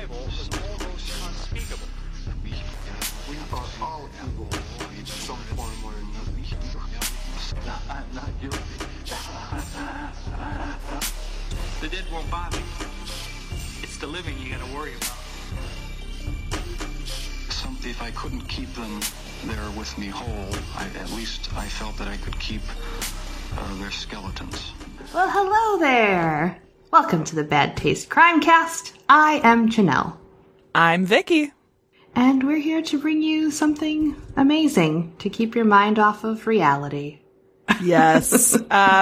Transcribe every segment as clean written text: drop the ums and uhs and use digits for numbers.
arrival was almost unspeakable. We are all evil in some form or another. I'm not guilty. The dead won't bother you. It's the living you gotta worry about. If I couldn't keep them there with me whole, at least I felt that I could keep their skeletons. Well, hello there. Welcome to the Bad Taste Crimecast. I am Janelle. I'm Vicky. And we're here to bring you something amazing to keep your mind off of reality. Yes.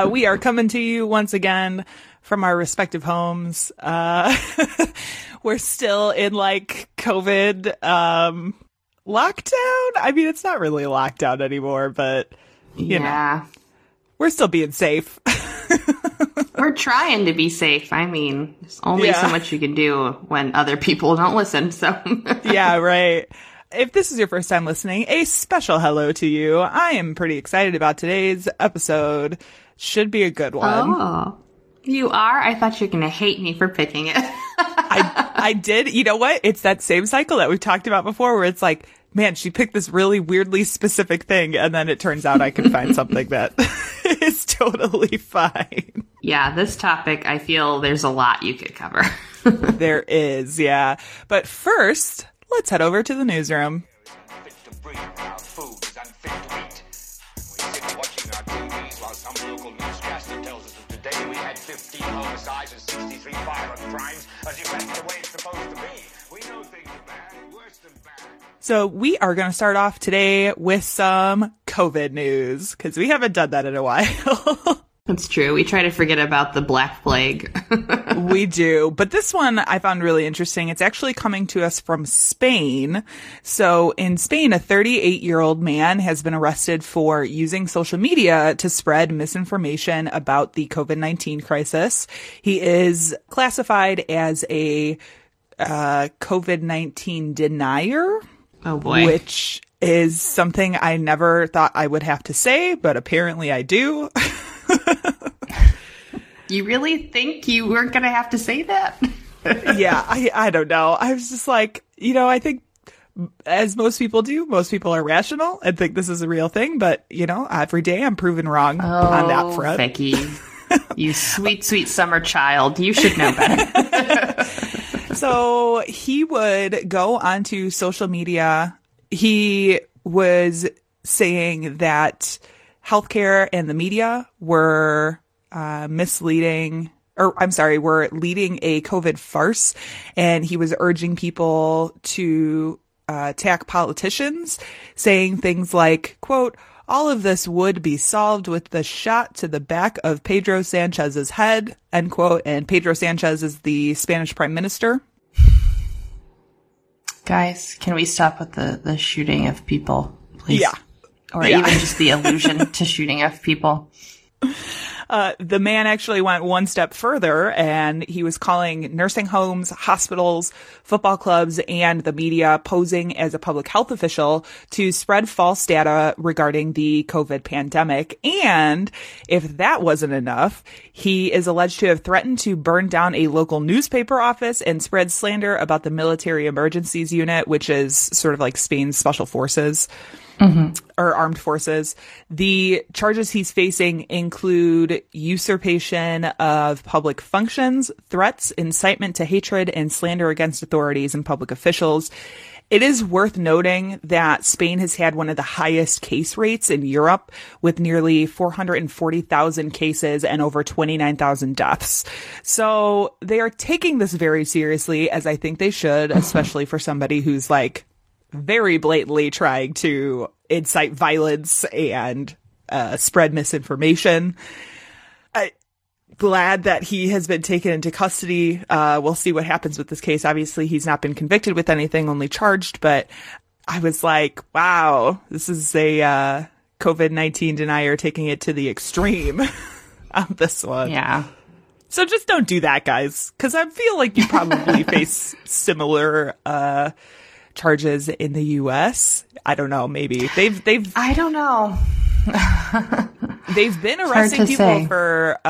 We are coming to you once again from our respective homes. We're still in COVID lockdown. I mean, it's not really a lockdown anymore, but you know, we're still being safe. We're trying to be safe. I mean, there's only so much you can do when other people don't listen. So yeah, right. If this is your first time listening, a special hello to you. I am pretty excited about today's episode. Should be a good one. Oh, you are? I thought you were going to hate me for picking it. I did. You know what? It's that same cycle that we've talked about before where it's like, man, she picked this really weirdly specific thing, and then it turns out I can find something that is totally fine. Yeah, this topic, I feel there's a lot you could cover. There is, yeah. But first, let's head over to the newsroom. Today we had 15 homicides and 63 violent crimes. As if that's the way it's supposed to be. We know things are bad, worse than bad. So we are going to start off today with some COVID news, because we haven't done that in a while. That's true. We try to forget about the Black Plague. We do. But this one I found really interesting. It's actually coming to us from Spain. So in Spain, a 38-year-old man has been arrested for using social media to spread misinformation about the COVID-19 crisis. He is classified as a COVID-19 denier. Oh, boy. Which is something I never thought I would have to say, but apparently I do. You really think you weren't going to have to say that? Yeah, I don't know. I was just like, I think as most people do, most people are rational and think this is a real thing. But, every day I'm proven wrong on that front. Becky, you sweet, sweet summer child. You should know better. So he would go onto social media. He was saying that healthcare and the media were misleading, were leading a COVID farce. And he was urging people to attack politicians, saying things like, quote, all of this would be solved with the shot to the back of Pedro Sanchez's head, end quote. And Pedro Sanchez is the Spanish prime minister. Guys, can we stop with the shooting of people, please? Yeah. Or even just the allusion to shooting of people. The man actually went one step further, and he was calling nursing homes, hospitals, football clubs, and the media posing as a public health official to spread false data regarding the COVID pandemic. And if that wasn't enough, he is alleged to have threatened to burn down a local newspaper office and spread slander about the Military Emergencies Unit, which is sort of like Spain's special forces. Mm-hmm. Or armed forces. The charges he's facing include usurpation of public functions, threats, incitement to hatred, and slander against authorities and public officials. It is worth noting that Spain has had one of the highest case rates in Europe, with nearly 440,000 cases and over 29,000 deaths. So they are taking this very seriously, as I think they should, especially for somebody who's very blatantly trying to incite violence and spread misinformation. I'm glad that he has been taken into custody. We'll see what happens with this case. Obviously, he's not been convicted with anything, only charged. But I was like, wow, this is a COVID-19 denier taking it to the extreme on this one. Yeah. So just don't do that, guys, because I feel like you probably face similar charges in the U.S. I don't know. Maybe they've. I don't know. They've been arresting people for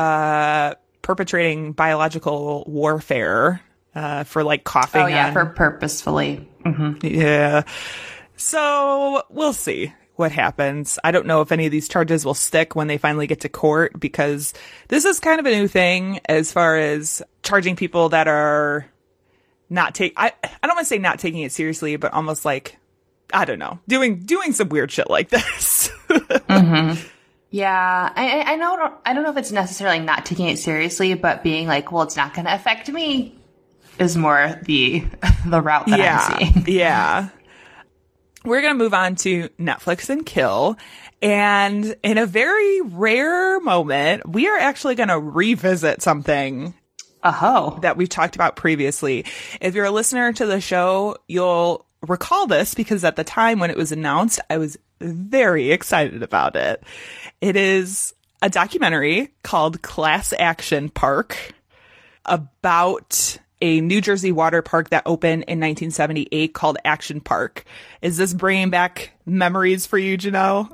perpetrating biological warfare for like coughing. Oh yeah, on. for purposefully. Mm-hmm. Yeah. So we'll see what happens. I don't know if any of these charges will stick when they finally get to court, because this is kind of a new thing as far as charging people that are not I don't want to say not taking it seriously, but almost like, I don't know, doing some weird shit like this. Mm-hmm. Yeah, I don't know if it's necessarily not taking it seriously, but being like, well, it's not going to affect me is more the route that I'm seeing. Yeah. We're going to move on to Netflix and Kill. And in a very rare moment, we are actually going to revisit something that we've talked about previously. If you're a listener to the show, you'll recall this because at the time when it was announced, I was very excited about it. It is a documentary called Class Action Park about a New Jersey water park that opened in 1978 called Action Park. Is this bringing back memories for you, Janelle?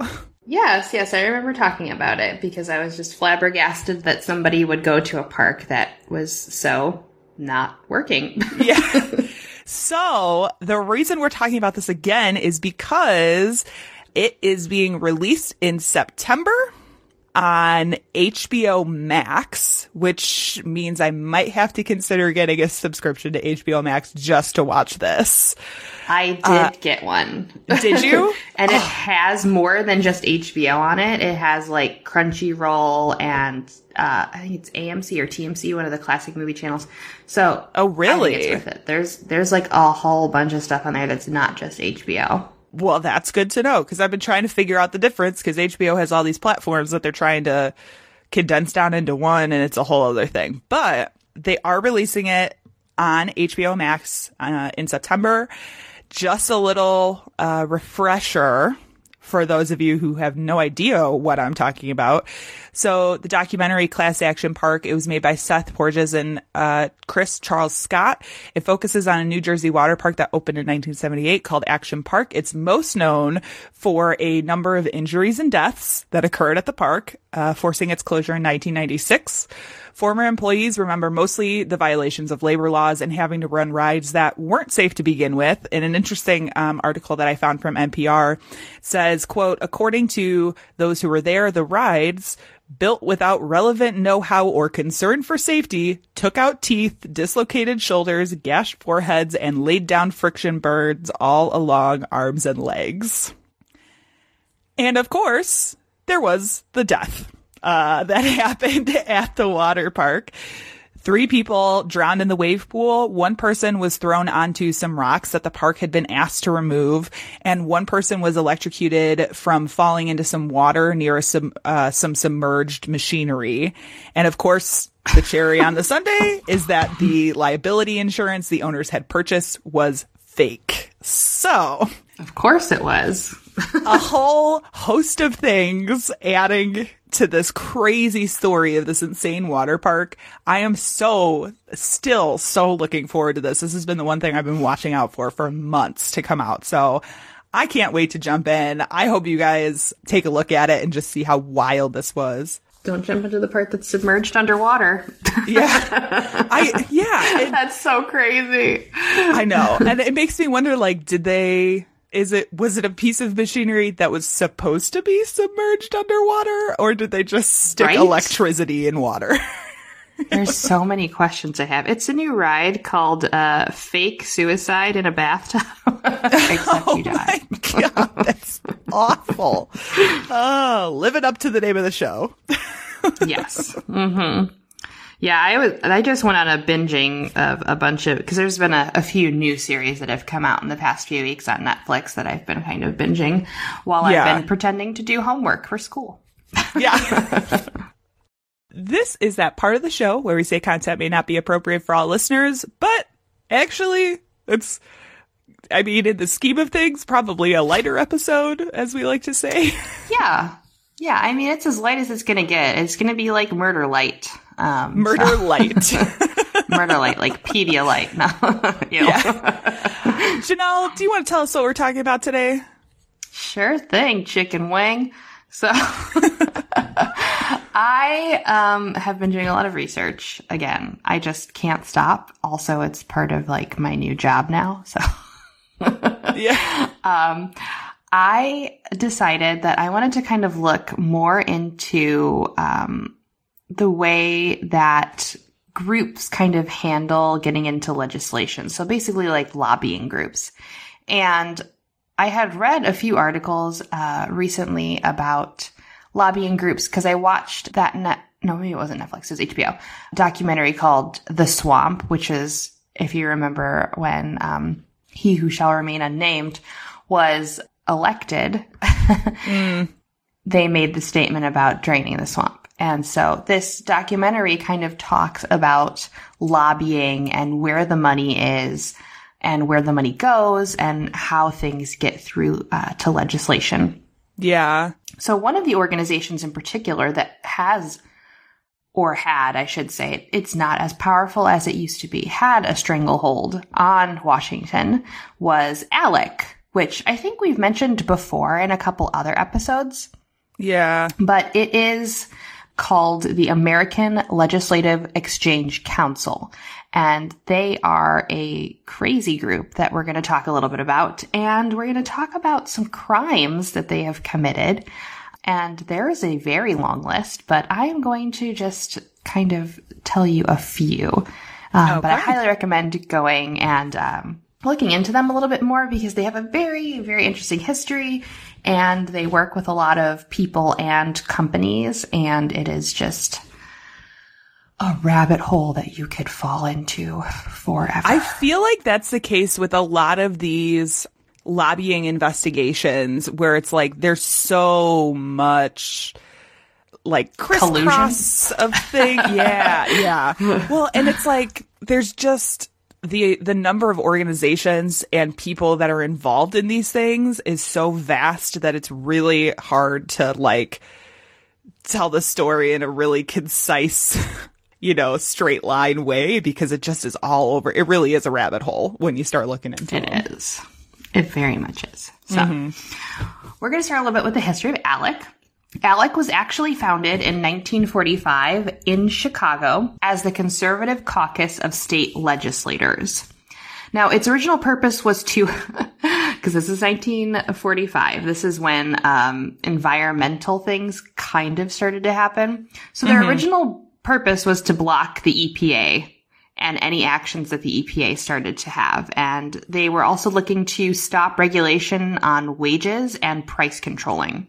Yes, I remember talking about it because I was just flabbergasted that somebody would go to a park that was so not working. Yeah. So the reason we're talking about this again is because it is being released in September on HBO Max, which means I might have to consider getting a subscription to HBO Max just to watch this. I did get one. Did you? And it has more than just HBO on it. It has like Crunchyroll and I think it's AMC or TMC, one of the classic movie channels. So, oh really? I think it's worth it. There's like a whole bunch of stuff on there that's not just HBO. Well, that's good to know because I've been trying to figure out the difference because HBO has all these platforms that they're trying to condense down into one, and it's a whole other thing. But they are releasing it on HBO Max in September. Just a little refresher for those of you who have no idea what I'm talking about. So the documentary Class Action Park, it was made by Seth Porges and Chris Charles Scott. It focuses on a New Jersey water park that opened in 1978 called Action Park. It's most known for a number of injuries and deaths that occurred at the park, forcing its closure in 1996. Former employees remember mostly the violations of labor laws and having to run rides that weren't safe to begin with. In an interesting article that I found from NPR says, quote, according to those who were there, the rides, built without relevant know-how or concern for safety, took out teeth, dislocated shoulders, gashed foreheads, and laid down friction burns all along arms and legs. And of course, there was the death that happened at the water park. 3 people drowned in the wave pool. 1 person was thrown onto some rocks that the park had been asked to remove. And 1 person was electrocuted from falling into some water near some submerged machinery. And of course, the cherry on the sundae is that the liability insurance the owners had purchased was fake. So, of course it was. A whole host of things adding to this crazy story of this insane water park. I am still so looking forward to this. This has been the one thing I've been watching out for months to come out. So I can't wait to jump in. I hope you guys take a look at it and just see how wild this was. Don't jump into the part that's submerged underwater. Yeah. That's so crazy. I know. And it makes me wonder, like, was it a piece of machinery that was supposed to be submerged underwater, or did they just stick electricity in water? There's so many questions I have. It's a new ride called Fake Suicide in a Bathtub. Except you die. My God, that's awful. Oh, living up to the name of the show. Yes. Mm-hmm. Yeah, I just went on a binging of a bunch of, because there's been a few new series that have come out in the past few weeks on Netflix that I've been kind of binging while I've been pretending to do homework for school. Yeah. This is that part of the show where we say content may not be appropriate for all listeners, but actually it's, I mean, in the scheme of things, probably a lighter episode, as we like to say. Yeah. Yeah, I mean, it's as light as it's going to get. It's going to be like Murder Light. Murder Light. Murder Light, like Pedialyte. No. Yeah. Janelle, do you want to tell us what we're talking about today? Sure thing, chicken wing. So I have been doing a lot of research. Again, I just can't stop. Also, it's part of like my new job now. So Yeah. I decided that I wanted to kind of look more into the way that groups kind of handle getting into legislation. So basically like lobbying groups. And I had read a few articles recently about lobbying groups because I watched that maybe it wasn't Netflix, it was HBO, documentary called The Swamp, which is, if you remember when He Who Shall Remain Unnamed was elected, they made the statement about draining the swamp. And so this documentary kind of talks about lobbying and where the money is and where the money goes and how things get through to legislation. Yeah. So one of the organizations in particular that has, or had, I should say, it's not as powerful as it used to be, had a stranglehold on Washington was ALEC, which I think we've mentioned before in a couple other episodes. Yeah. But it is called the American Legislative Exchange Council. And they are a crazy group that we're going to talk a little bit about. And we're going to talk about some crimes that they have committed. And there is a very long list, but I am going to just kind of tell you a few. Okay. But I highly recommend going and looking into them a little bit more because they have a very, very interesting history. And they work with a lot of people and companies, and it is just a rabbit hole that you could fall into forever. I feel like that's the case with a lot of these lobbying investigations where it's like there's so much like crisscross of things. Yeah. Well, and it's like there's just the number of organizations and people that are involved in these things is so vast that it's really hard to like tell the story in a really concise, straight line way because it just is all over. It really is a rabbit hole when you start looking into it. It is. It very much is. So we're going to start a little bit with the history of ALEC. ALEC was actually founded in 1945 in Chicago as the Conservative Caucus of State Legislators. Now, its original purpose was to, because this is 1945, this is when environmental things kind of started to happen. So their original purpose was to block the EPA and any actions that the EPA started to have. And they were also looking to stop regulation on wages and price controlling.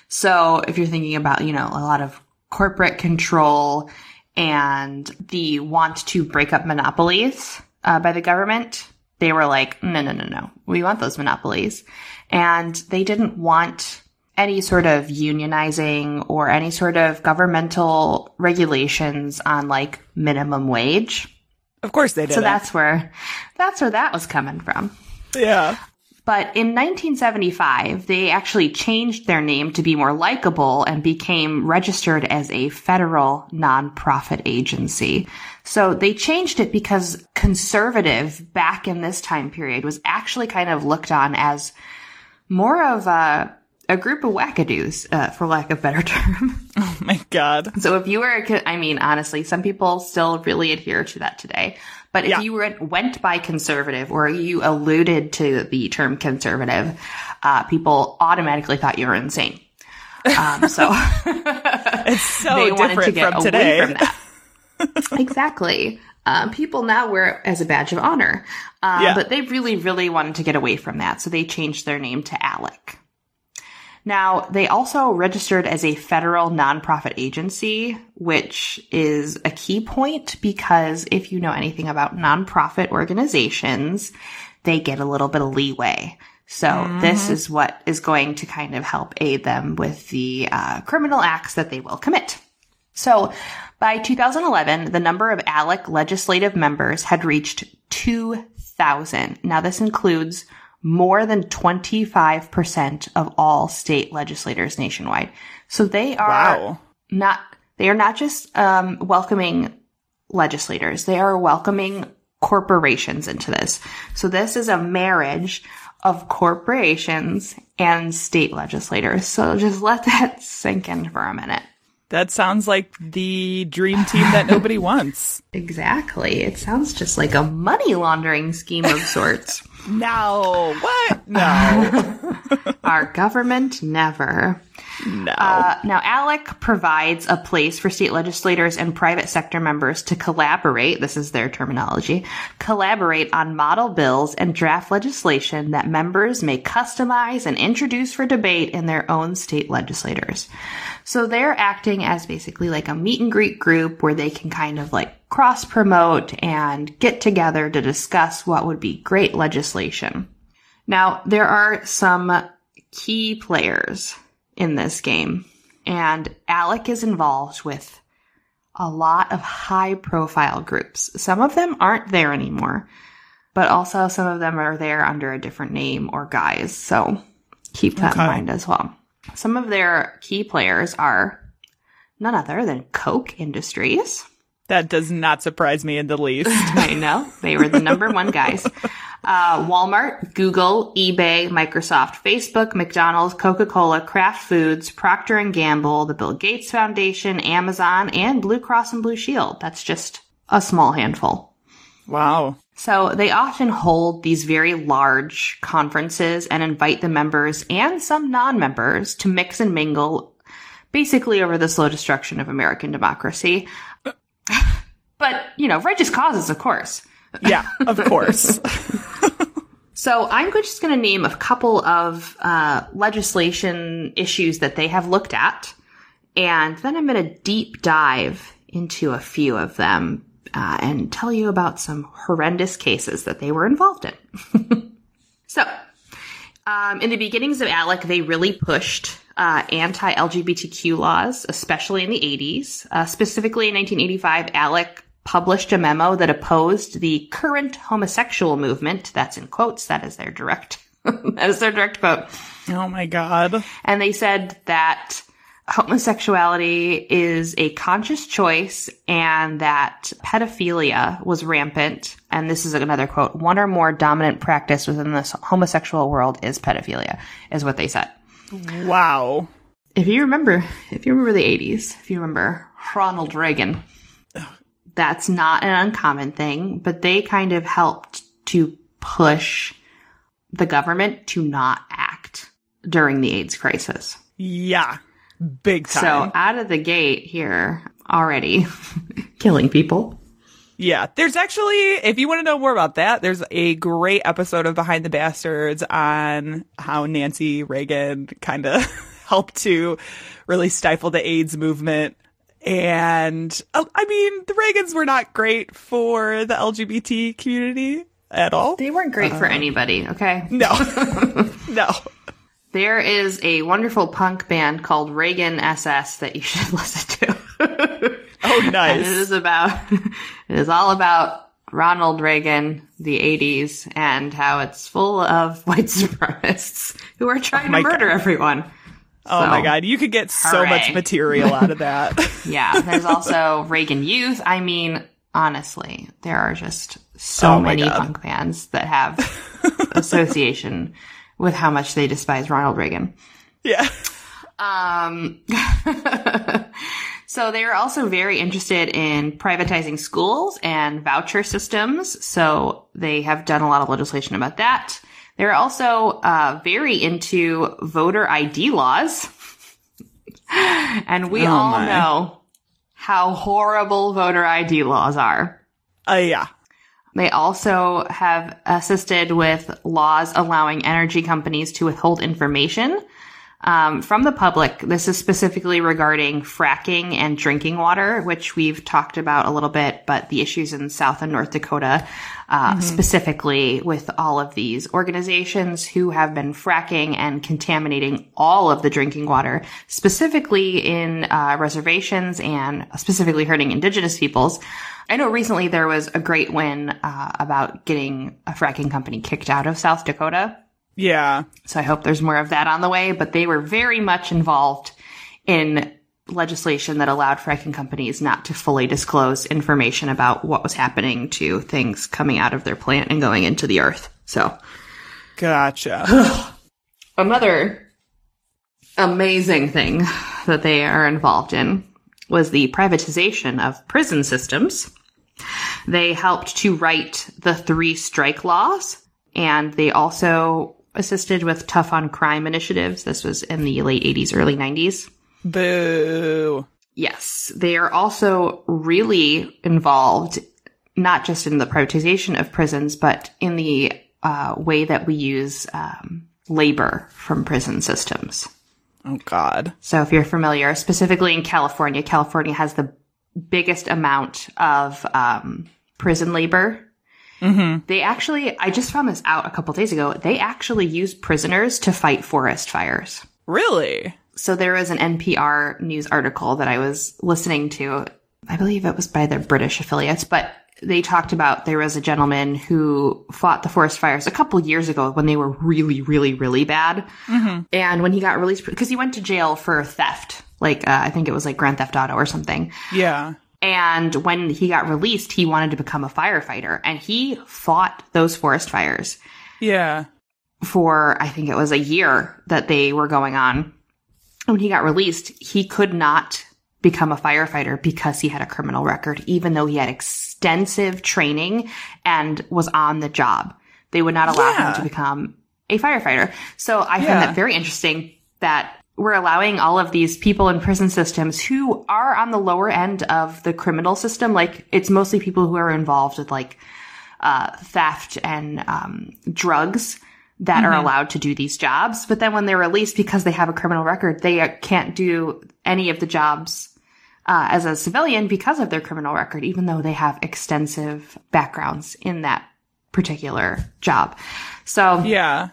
So if you're thinking about, a lot of corporate control and the want to break up monopolies by the government, they were like, no. We want those monopolies. And they didn't want any sort of unionizing or any sort of governmental regulations on like minimum wage. Of course they did. So that's where that was coming from. Yeah. But in 1975, they actually changed their name to be more likable and became registered as a federal nonprofit agency. So they changed it because conservative back in this time period was actually kind of looked on as more of a group of wackadoos, for lack of a better term. Oh my God. So if you were, honestly, some people still really adhere to that today. But if you went by conservative or you alluded to the term conservative, people automatically thought you were insane. So it's so they wanted different to get from away today. from that. Exactly. People now wear it as a badge of honor. But they really, really wanted to get away from that. So they changed their name to ALEC. Now, they also registered as a federal nonprofit agency, which is a key point because if you know anything about nonprofit organizations, they get a little bit of leeway. So this is what is going to kind of help aid them with the criminal acts that they will commit. So by 2011, the number of ALEC legislative members had reached 2,000. Now, this includes more than 25% of all state legislators nationwide. So they are not just welcoming legislators. They are welcoming corporations into this. So this is a marriage of corporations and state legislators. So just let that sink in for a minute. That sounds like the dream team that nobody wants. Exactly. It sounds just like a money laundering scheme of sorts. No. What? No. Our government never. No. Now, ALEC provides a place for state legislators and private sector members to collaborate, this is their terminology, collaborate on model bills and draft legislation that members may customize and introduce for debate in their own state legislators. So they're acting as basically like a meet and greet group where they can kind of like cross promote and get together to discuss what would be great legislation. Now, there are some key players in this game, and ALEC is involved with a lot of high-profile groups. Some of them aren't there anymore, but also some of them are there under a different name or guise, so keep that in mind as well. Some of their key players are none other than Koch Industries. That does not surprise me in the least. I know. They were the number one guys. Walmart, Google, eBay, Microsoft, Facebook, McDonald's, Coca-Cola, Kraft Foods, Procter & Gamble, the Bill Gates Foundation, Amazon, and Blue Cross and Blue Shield. That's just a small handful. Wow. So they often hold these very large conferences and invite the members and some non-members to mix and mingle, basically over the slow destruction of American democracy. But, you know, righteous causes, of course. Yeah, of course. So I'm just going to name a couple of legislation issues that they have looked at, and then I'm going to deep dive into a few of them and tell you about some horrendous cases that they were involved in. So, in the beginnings of ALEC, they really pushed anti-LGBTQ laws, especially in the 80s. Specifically in 1985, ALEC published a memo that opposed the current homosexual movement. That's in quotes. That is their direct quote. Oh my God. And they said that homosexuality is a conscious choice and that pedophilia was rampant. And this is another quote. One or more dominant practice within the homosexual world is pedophilia, is what they said. Wow. If you remember the 80s, if you remember Ronald Reagan, that's not an uncommon thing, but they kind of helped to push the government to not act during the AIDS crisis. Yeah. Big time. So out of the gate here already killing people. Yeah. There's actually, if you want to know more about that, there's a great episode of Behind the Bastards on how Nancy Reagan kind of helped to really stifle the AIDS movement. And I mean, the Reagans were not great for the LGBT community at all. They weren't great for anybody, okay? No. No. There is a wonderful punk band called Reagan SS that you should listen to. Oh, nice. And it is all about Ronald Reagan, the 80s, and how it's full of white supremacists who are trying to murder everyone. Oh my God. You could get so much material out of that. Yeah. There's also Reagan Youth. I mean, honestly, there are just so many punk bands that have association with how much they despise Ronald Reagan. Yeah. So they are also very interested in privatizing schools and voucher systems. So they have done a lot of legislation about that. They're also very into voter ID laws. And we all know how horrible voter ID laws are. Yeah. They also have assisted with laws allowing energy companies to withhold information from the public. This is specifically regarding fracking and drinking water, which we've talked about a little bit, but the issues in South and North Dakota, specifically with all of these organizations who have been fracking and contaminating all of the drinking water, specifically in reservations and specifically hurting indigenous peoples. I know recently there was a great win about getting a fracking company kicked out of South Dakota. Yeah. So I hope there's more of that on the way, but they were very much involved in legislation that allowed fracking companies not to fully disclose information about what was happening to things coming out of their plant and going into the earth. So. Gotcha. Another amazing thing that they are involved in was the privatization of prison systems. They helped to write the 3 strike laws, and they also assisted with tough on crime initiatives. This was in the late 80s, early 90s. Boo. Yes. They are also really involved, not just in the privatization of prisons, but in the way that we use labor from prison systems. Oh, God. So if you're familiar, specifically in California, California has the biggest amount of prison labor. Mm-hmm. They actually, I just found this out a couple days ago, they actually use prisoners to fight forest fires. Really? So there was an NPR news article that I was listening to. I believe it was by their British affiliates, but they talked about there was a gentleman who fought the forest fires a couple years ago when they were really, really, really bad. Mm-hmm. And when he got released, because he went to jail for theft, like I think it was like Grand Theft Auto or something. Yeah. And when he got released, he wanted to become a firefighter, and he fought those forest fires. Yeah. For, I think it was a year that they were going on. When he got released, he could not become a firefighter because he had a criminal record, even though he had extensive training and was on the job. They would not allow him to become a firefighter. So I find that very interesting that we're allowing all of these people in prison systems who are on the lower end of the criminal system. Like, it's mostly people who are involved with like theft and drugs that are allowed to do these jobs. But then when they're released because they have a criminal record, they can't do any of the jobs as a civilian because of their criminal record, even though they have extensive backgrounds in that particular job. So yeah,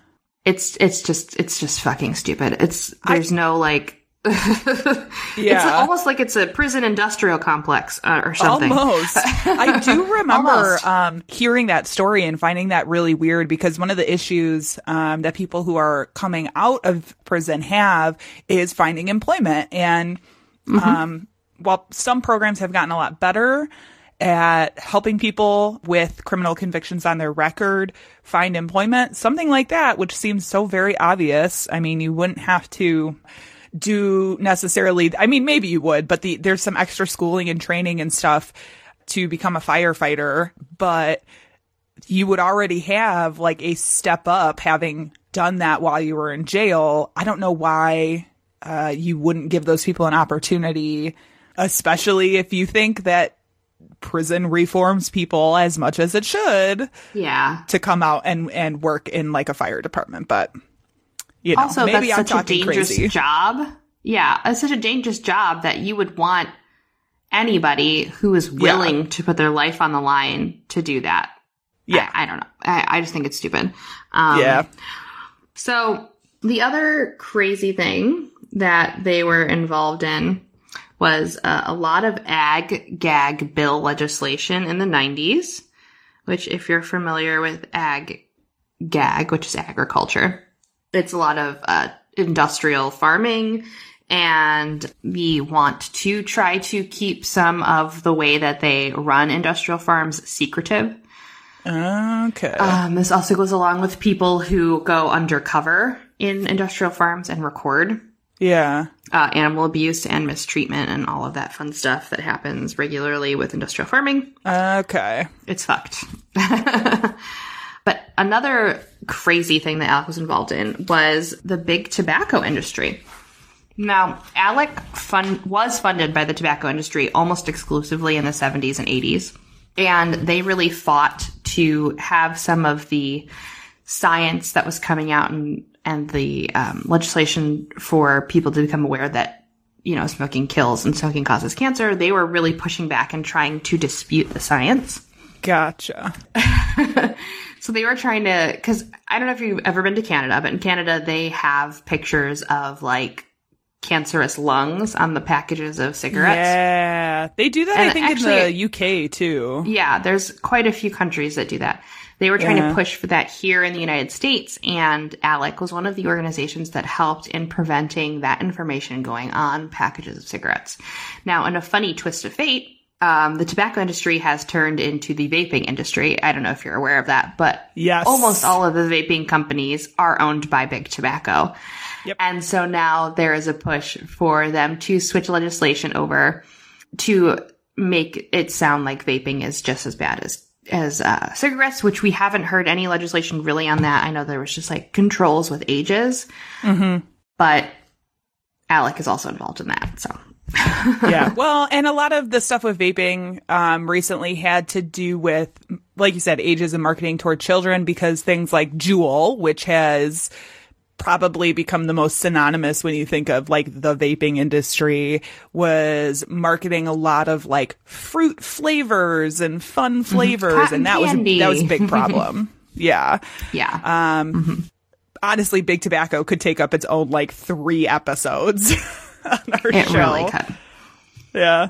it's just fucking stupid. There's no like, it's almost like it's a prison industrial complex or something. Almost. I do remember hearing that story and finding that really weird, because one of the issues that people who are coming out of prison have is finding employment. And while some programs have gotten a lot better at helping people with criminal convictions on their record find employment, something like that, which seems so very obvious. I mean, you wouldn't have to do necessarily, I mean, maybe you would, but there's some extra schooling and training and stuff to become a firefighter, but you would already have like a step up having done that while you were in jail. I don't know why you wouldn't give those people an opportunity, especially if you think that prison reforms people as much as it should. Yeah. To come out and work in like a fire department. But you know, also, maybe that's I'm such a dangerous crazy. job. Yeah, it's such a dangerous job that you would want anybody who is willing to put their life on the line to do that. Yeah. I don't know. I just think it's stupid. Yeah. So the other crazy thing that they were involved in was a lot of ag-gag bill legislation in the 90s, which if you're familiar with ag-gag, which is agriculture, it's a lot of industrial farming, and we want to try to keep some of the way that they run industrial farms secretive. Okay. This also goes along with people who go undercover in industrial farms and record. Yeah. Animal abuse and mistreatment and all of that fun stuff that happens regularly with industrial farming. Okay. It's fucked. But another crazy thing that ALEC was involved in was the big tobacco industry. Now, ALEC was funded by the tobacco industry almost exclusively in the 70s and 80s. And they really fought to have some of the science that was coming out and the legislation for people to become aware that, you know, smoking kills and smoking causes cancer. They were really pushing back and trying to dispute the science. Gotcha. So they were trying to, because I don't know if you've ever been to Canada, but in Canada they have pictures of like cancerous lungs on the packages of cigarettes. Yeah, they do that, And I think, actually, in the UK too. Yeah, there's quite a few countries that do that. They were trying to push for that here in the United States, and ALEC was one of the organizations that helped in preventing that information going on packages of cigarettes. Now, in a funny twist of fate, the tobacco industry has turned into the vaping industry. I don't know if you're aware of that, but yes, almost all of the vaping companies are owned by Big Tobacco. Yep. And so now there is a push for them to switch legislation over to make it sound like vaping is just as bad as cigarettes, which we haven't heard any legislation really on that. I know there was just like controls with ages, but Alec is also involved in that. So yeah. Well, and a lot of the stuff with vaping recently had to do with, like you said, ages and marketing toward children, because things like Juul, which has probably become the most synonymous when you think of like the vaping industry, was marketing a lot of like fruit flavors and fun flavors. Cotton And that candy. was a big problem. Yeah. Yeah. Honestly, Big Tobacco could take up its own like 3 episodes on our It show. really could. Yeah.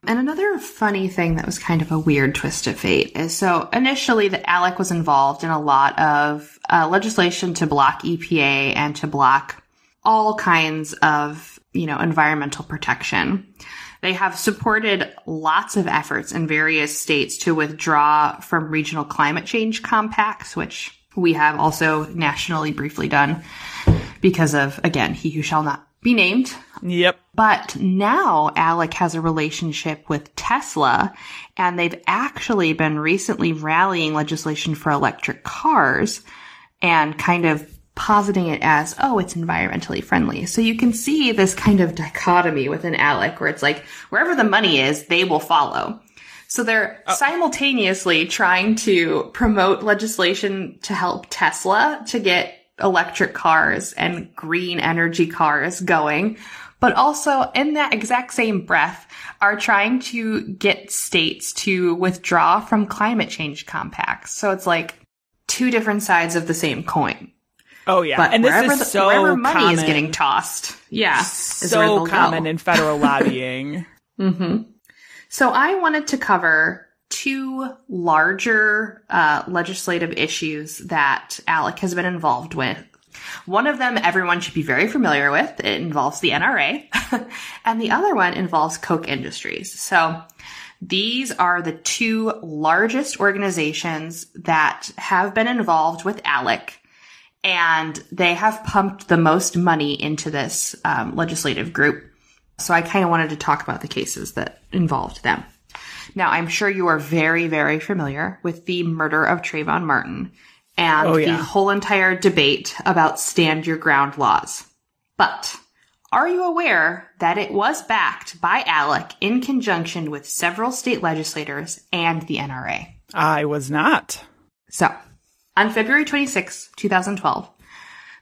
And another funny thing that was kind of a weird twist of fate is, so initially that Alec was involved in a lot of legislation to block EPA and to block all kinds of, environmental protection. They have supported lots of efforts in various states to withdraw from regional climate change compacts, which we have also nationally briefly done because of, again, he who shall not be named. Yep. But now Alec has a relationship with Tesla, and they've actually been recently rallying legislation for electric cars and kind of positing it as, oh, it's environmentally friendly. So you can see this kind of dichotomy within Alec where it's like, wherever the money is, they will follow. So they're simultaneously trying to promote legislation to help Tesla to get electric cars and green energy cars going, but also in that exact same breath are trying to get states to withdraw from climate change compacts. So it's like 2 different sides of the same coin. Oh, yeah. But and this is so wherever money common, is getting tossed. Yeah. is where so they'll common go. in federal lobbying. So I wanted to cover 2 larger legislative issues that Alec has been involved with. One of them everyone should be very familiar with. It involves the NRA. And the other one involves Koch Industries. So these are the 2 largest organizations that have been involved with Alec. And they have pumped the most money into this legislative group. So I kind of wanted to talk about the cases that involved them. Now, I'm sure you are very, very familiar with the murder of Trayvon Martin and the whole entire debate about stand your ground laws. But are you aware that it was backed by Alec in conjunction with several state legislators and the NRA? I was not. So, on February 26, 2012,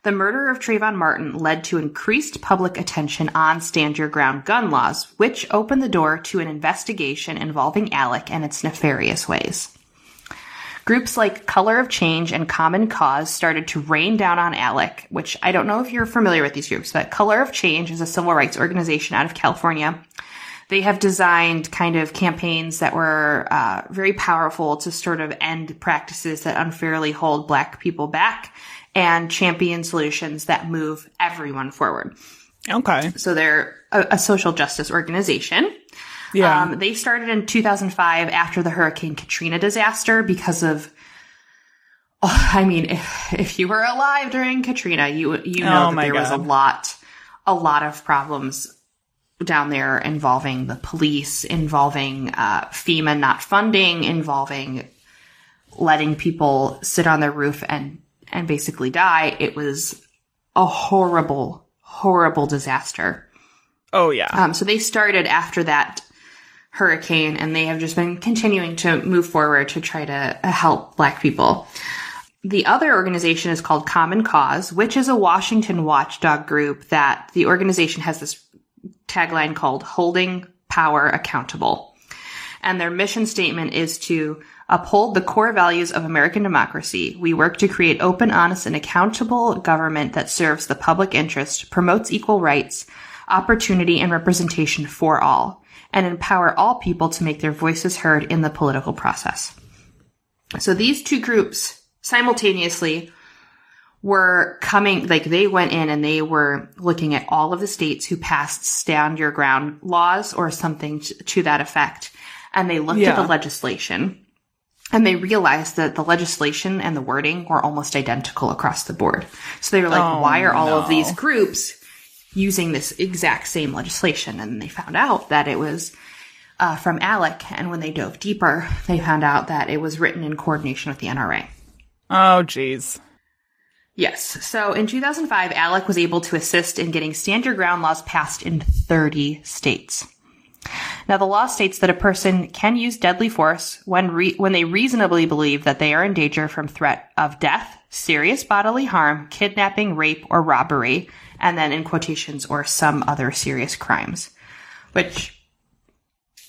the murder of Trayvon Martin led to increased public attention on stand your ground gun laws, which opened the door to an investigation involving Alec and its nefarious ways. Groups like Color of Change and Common Cause started to rain down on Alec, which I don't know if you're familiar with these groups, but Color of Change is a civil rights organization out of California. They have designed kind of campaigns that were very powerful to sort of end practices that unfairly hold Black people back and champion solutions that move everyone forward. Okay. So they're a social justice organization. Yeah. They started in 2005 after the Hurricane Katrina disaster because of, if you were alive during Katrina, you know that there was a lot of problems down there involving the police, involving FEMA not funding, involving letting people sit on their roof and basically die. It was a horrible, horrible disaster. Oh, yeah. So they started after that hurricane, and they have just been continuing to move forward to try to help Black people. The other organization is called Common Cause, which is a Washington watchdog group that the organization has this tagline called Holding Power Accountable. And their mission statement is to uphold the core values of American democracy. We work to create open, honest, and accountable government that serves the public interest, promotes equal rights, opportunity, and representation for all, and empower all people to make their voices heard in the political process. So these 2 groups simultaneously were coming, like they went in and they were looking at all of the states who passed stand your ground laws or something to that effect. And they looked at the legislation and they realized that the legislation and the wording were almost identical across the board. So they were like, why are all of these groups using this exact same legislation? And they found out that it was from ALEC. And when they dove deeper, they found out that it was written in coordination with the NRA. Oh, geez. Yes. So in 2005, ALEC was able to assist in getting stand your ground laws passed in 30 states. Now, the law states that a person can use deadly force when they reasonably believe that they are in danger from threat of death, serious bodily harm, kidnapping, rape, or robbery, and then in quotations, or some other serious crimes, which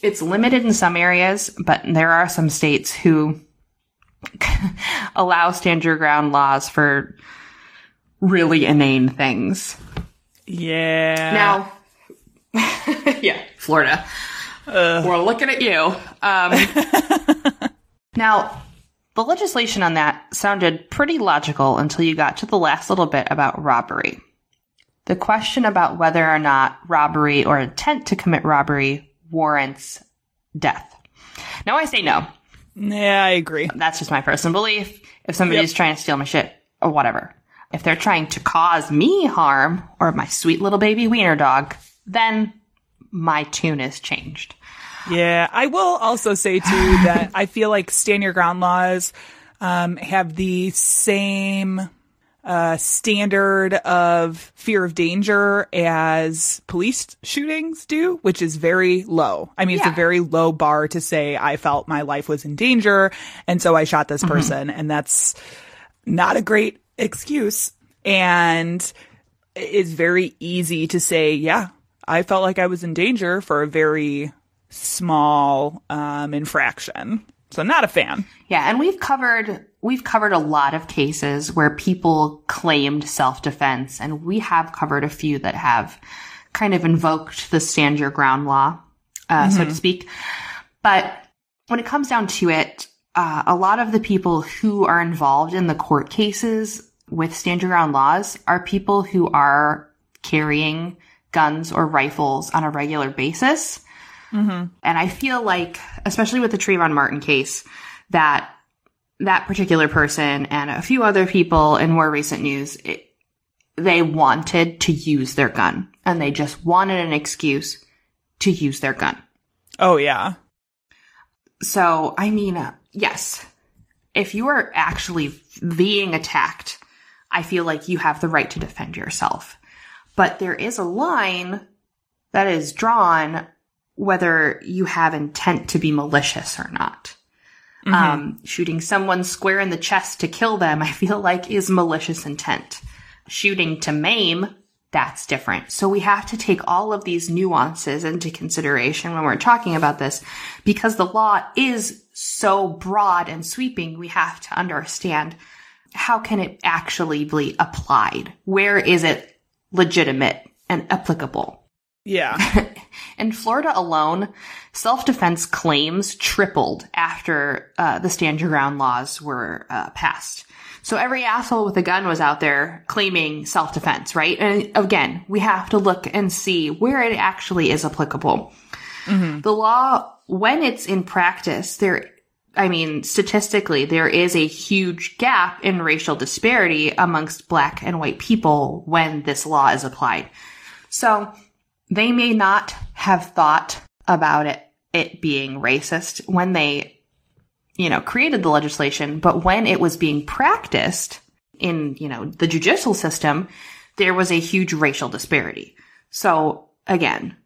it's limited in some areas, but there are some states who allow stand your ground laws for really inane things. Yeah. Now, yeah, Florida. We're looking at you. Now, the legislation on that sounded pretty logical until you got to the last little bit about robbery. The question about whether or not robbery or intent to commit robbery warrants death. Now, I say no. Yeah, I agree. That's just my personal belief. If somebody's trying to steal my shit or whatever, if they're trying to cause me harm or my sweet little baby wiener dog, then my tune is changed. Yeah, I will also say, too, that I feel like stand your ground laws have the same standard of fear of danger as police shootings do, which is very low. I mean, it's a very low bar to say I felt my life was in danger, and so I shot this person, and that's not a great excuse. And it's very easy to say, yeah, I felt like I was in danger for a very small infraction. So not a fan. Yeah, and we've covered a lot of cases where people claimed self-defense, and we have covered a few that have kind of invoked the stand your ground law, so to speak. But when it comes down to it, a lot of the people who are involved in the court cases with stand your ground laws are people who are carrying guns or rifles on a regular basis. And I feel like, especially with the Trayvon Martin case, that particular person and a few other people in more recent news, they wanted to use their gun, and they just wanted an excuse to use their gun. Oh, yeah. So, I mean, yes, if you are actually being attacked, I feel like you have the right to defend yourself. But there is a line that is drawn whether you have intent to be malicious or not. Shooting someone square in the chest to kill them, I feel like, is malicious intent. Shooting to maim, that's different. So we have to take all of these nuances into consideration when we're talking about this, because the law is so broad and sweeping. We have to understand, how can it actually be applied? Where is it legitimate and applicable? Yeah. In Florida alone, self-defense claims tripled after the stand your ground laws were passed. So every asshole with a gun was out there claiming self-defense, right? And again, we have to look and see where it actually is applicable. The law, when it's in practice, statistically, there is a huge gap in racial disparity amongst Black and white people when this law is applied. So they may not have thought about it being racist when they, created the legislation, but when it was being practiced in, the judicial system, there was a huge racial disparity. So again,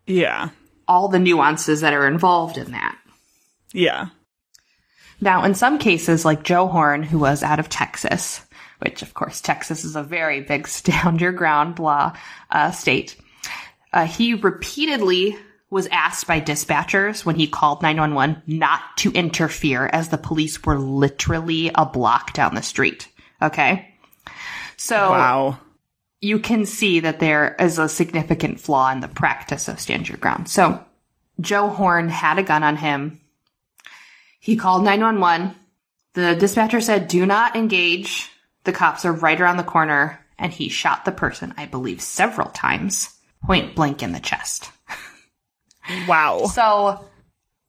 yeah, all the nuances that are involved in that. Yeah. Now, in some cases, like Joe Horn, who was out of Texas, which of course Texas is a very big stand your ground law state. He repeatedly was asked by dispatchers when he called 911 not to interfere, as the police were literally a block down the street. Okay? So wow. You can see that there is a significant flaw in the practice of stand your ground. So Joe Horn had a gun on him. He called 911. The dispatcher said, "Do not engage. The cops are right around the corner." And he shot the person, I believe, several times. Point blank in the chest. Wow. So,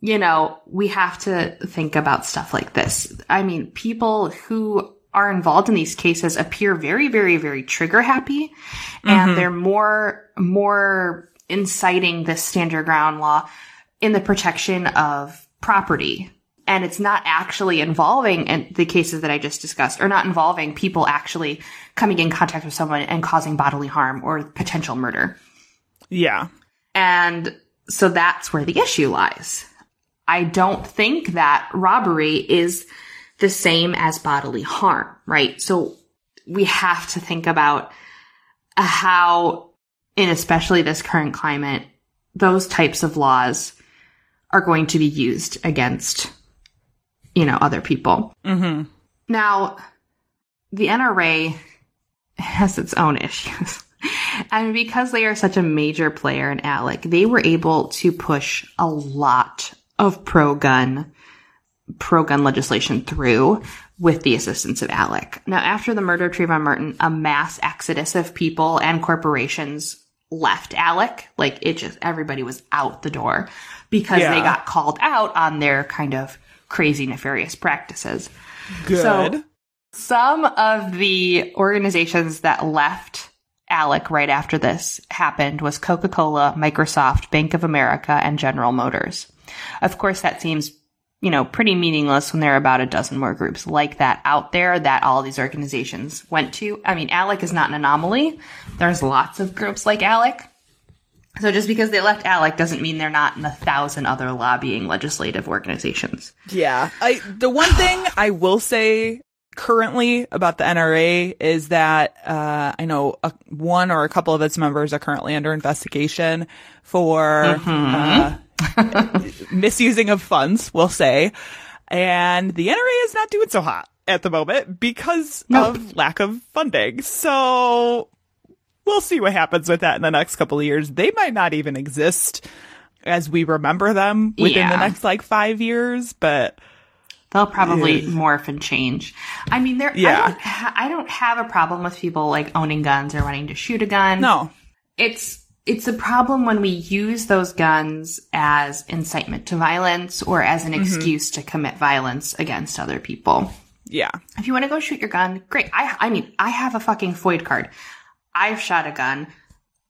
we have to think about stuff like this. I mean, people who are involved in these cases appear very, very, very trigger happy, and they're more inciting this stand your ground law in the protection of property. And it's not actually involving, in the cases that I just discussed, or not involving people actually coming in contact with someone and causing bodily harm or potential murder. Yeah. And so that's where the issue lies. I don't think that robbery is the same as bodily harm, right? So we have to think about how, in especially this current climate, those types of laws are going to be used against, other people. Mm-hmm. Now, the NRA has its own issues. And because they are such a major player in ALEC, they were able to push a lot of pro-gun legislation through with the assistance of ALEC. Now, after the murder of Trayvon Martin, a mass exodus of people and corporations left ALEC. Like, everybody was out the door because they got called out on their kind of crazy, nefarious practices. Good. So, some of the organizations that left ALEC right after this happened was Coca-Cola, Microsoft, Bank of America, and General Motors. Of course, that seems, pretty meaningless when there are about a dozen more groups like that out there that all these organizations went to. I mean, ALEC is not an anomaly. There's lots of groups like ALEC. So just because they left ALEC doesn't mean they're not in 1,000 other lobbying legislative organizations. Yeah. The one thing I will say currently about the NRA is that I know one or a couple of its members are currently under investigation for misusing of funds, we'll say. And the NRA is not doing so hot at the moment because of lack of funding. So we'll see what happens with that in the next couple of years. They might not even exist as we remember them within the next 5 years, but they'll probably morph and change. I mean, I don't have a problem with people owning guns or wanting to shoot a gun. No. It's a problem when we use those guns as incitement to violence or as an excuse to commit violence against other people. Yeah. If you want to go shoot your gun, great. I mean, I have a fucking FOID card. I've shot a gun.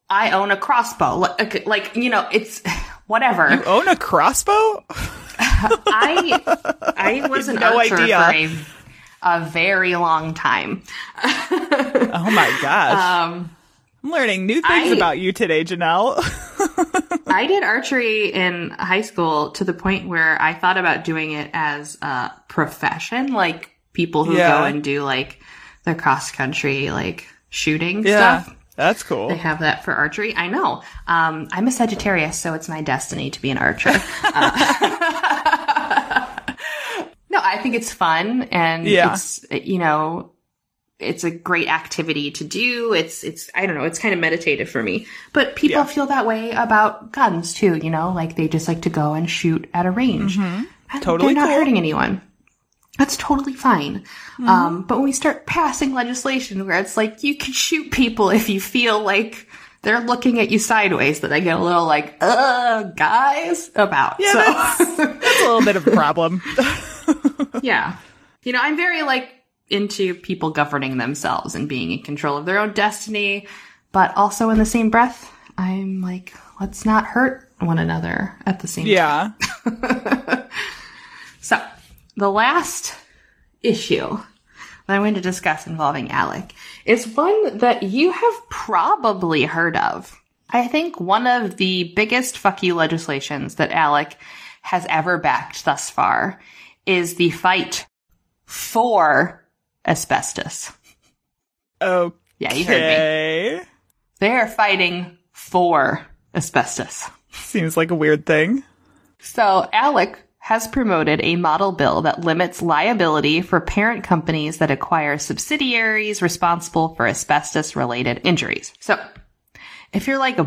I own a crossbow. It's whatever. You own a crossbow? I was an archer for a very long time. Oh my gosh. I'm learning new things about you today, Janelle. I did archery in high school to the point where I thought about doing it as a profession, like people who go and do the cross country shooting stuff. That's cool. They have that for archery. I know. I'm a Sagittarius, so it's my destiny to be an archer. No, I think it's fun and it's, it's a great activity to do. It's, I don't know, it's kind of meditative for me. But people feel that way about guns too, they just like to go and shoot at a range. Mm-hmm. Totally They're not cool. hurting anyone. That's totally fine. Mm-hmm. But when we start passing legislation where it's you can shoot people if you feel like they're looking at you sideways, that I get a little guys, about. Yeah, so. that's a little bit of a problem. Yeah. I'm very into people governing themselves and being in control of their own destiny, but also in the same breath, I'm let's not hurt one another at the same time. Yeah. So, the last issue that I'm going to discuss involving ALEC is one that you have probably heard of. I think one of the biggest fuck you legislations that ALEC has ever backed thus far is the fight for asbestos. Okay. Yeah, you heard me. They're fighting for asbestos. Seems like a weird thing. So ALEC has promoted a model bill that limits liability for parent companies that acquire subsidiaries responsible for asbestos-related injuries. So if you're a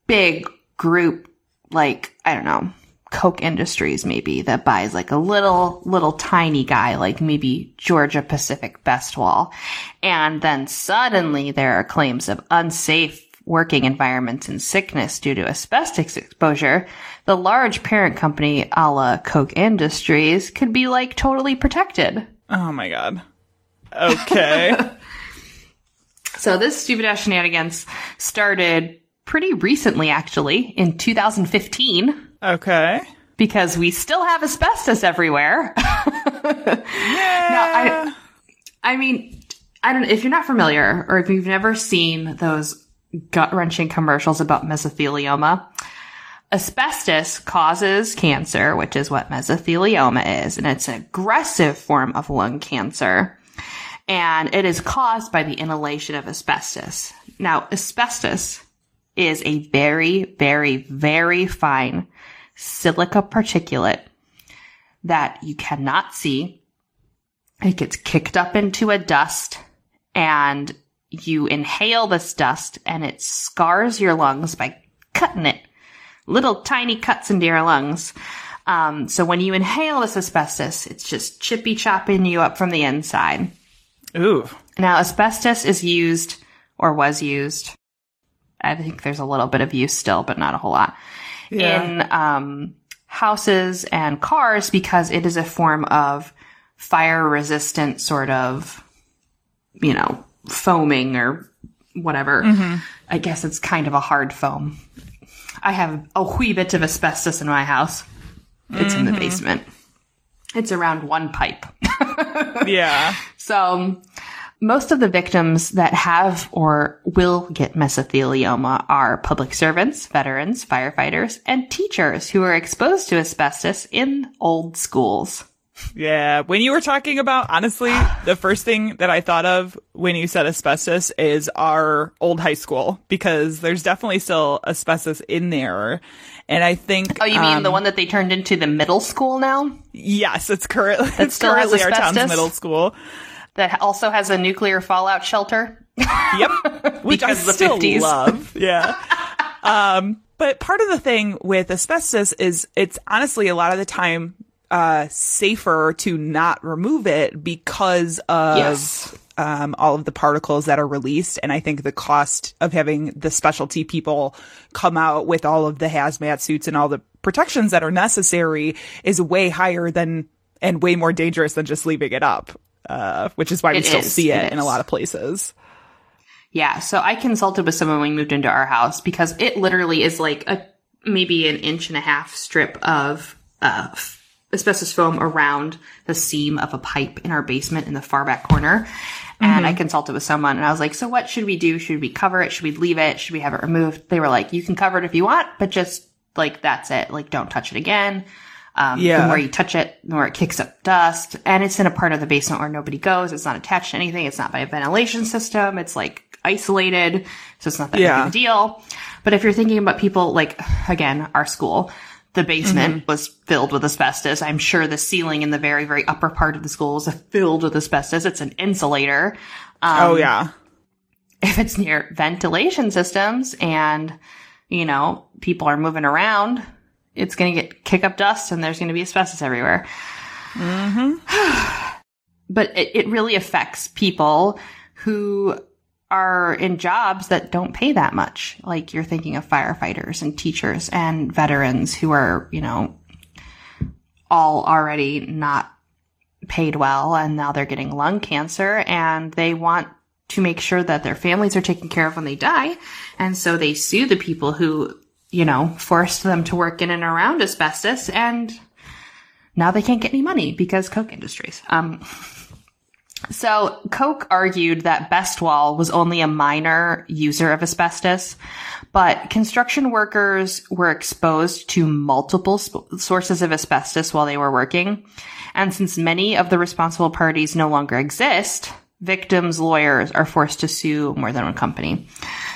big group, I don't know, Koch Industries maybe, that buys a little tiny guy, maybe Georgia Pacific Bestwall, and then suddenly there are claims of unsafe working environments and sickness due to asbestos exposure, the large parent company a la Koch Industries could be totally protected. Oh my god. Okay. So this stupid ass shenanigans started pretty recently, actually, in 2015. Okay. Because we still have asbestos everywhere. Yeah. Now, I mean, I don't know if you're not familiar or if you've never seen those gut-wrenching commercials about mesothelioma. Asbestos causes cancer, which is what mesothelioma is, and it's an aggressive form of lung cancer. And it is caused by the inhalation of asbestos. Now, asbestos is a very, very, very fine silica particulate that you cannot see. It gets kicked up into a dust, and you inhale this dust, and it scars your lungs by cutting it. Little tiny cuts into your lungs. So when you inhale this asbestos, it's just chippy chopping you up from the inside. Ooh. Now, asbestos is used, or was used, I think there's a little bit of use still, but not a whole lot, in houses and cars because it is a form of fire-resistant sort of, you know, foaming or whatever. Mm-hmm. I guess it's kind of a hard foam. I have a wee bit of asbestos in my house. It's in the basement. It's around one pipe. Yeah. So most of the victims that have or will get mesothelioma are public servants, veterans, firefighters, and teachers who are exposed to asbestos in old schools. Yeah. When you were talking about, honestly, the first thing that I thought of when you said asbestos is our old high school, because there's definitely still asbestos in there. And I think... Oh, you mean the one that they turned into the middle school now? Yes, it's currently our town's middle school. That also has a nuclear fallout shelter? Yep. Which I still love. Yeah. But part of the thing with asbestos is it's honestly a lot of the time safer to not remove it because of all of the particles that are released. And I think the cost of having the specialty people come out with all of the hazmat suits and all the protections that are necessary is way higher than and way more dangerous than just leaving it up, which is why we still see it in a lot of places. Yeah. So I consulted with someone when we moved into our house because it literally is like maybe an 1.5 inch strip of asbestos foam around the seam of a pipe in our basement in the far back corner. And I consulted with someone and I was like, so what should we do? Should we cover it? Should we leave it? Should we have it removed? They were like, you can cover it if you want, but just like, that's it. Like, don't touch it again. The more you touch it, the more it kicks up dust. And it's in a part of the basement where nobody goes. It's not attached to anything. It's not by a ventilation system. It's like isolated. So it's not that big of a deal. But if you're thinking about people like, again, our school, the basement was filled with asbestos. I'm sure the ceiling in the very, very upper part of the school is filled with asbestos. It's an insulator. If it's near ventilation systems and, you know, people are moving around, it's going to kick up dust and there's going to be asbestos everywhere. But it really affects people who are in jobs that don't pay that much. Like you're thinking of firefighters and teachers and veterans who are, you know, all already not paid well. And now they're getting lung cancer and they want to make sure that their families are taken care of when they die. And so they sue the people who, you know, forced them to work in and around asbestos. And now they can't get any money because Coke Industries. So Coke argued that Bestwall was only a minor user of asbestos, but construction workers were exposed to multiple sources of asbestos while they were working. And since many of the responsible parties no longer exist, victims' lawyers are forced to sue more than one company.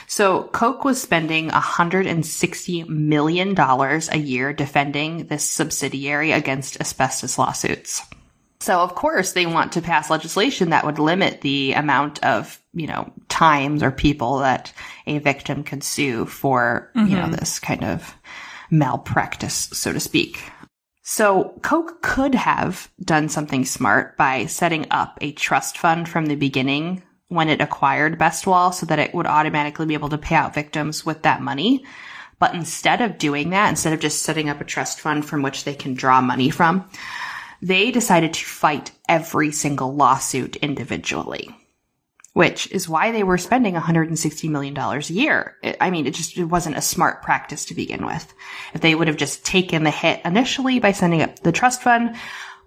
So Coke was spending $160 million a year defending this subsidiary against asbestos lawsuits. So, of course, they want to pass legislation that would limit the amount of, you know, times or people that a victim could sue for, you know, this kind of malpractice, so to speak. So Coke could have done something smart by setting up a trust fund from the beginning when it acquired Bestwall so that it would automatically be able to pay out victims with that money. But instead of doing that, instead of just setting up a trust fund from which they can draw money from, they decided to fight every single lawsuit individually, which is why they were spending $160 million a year. It wasn't a smart practice to begin with. If they would have just taken the hit initially by sending up the trust fund,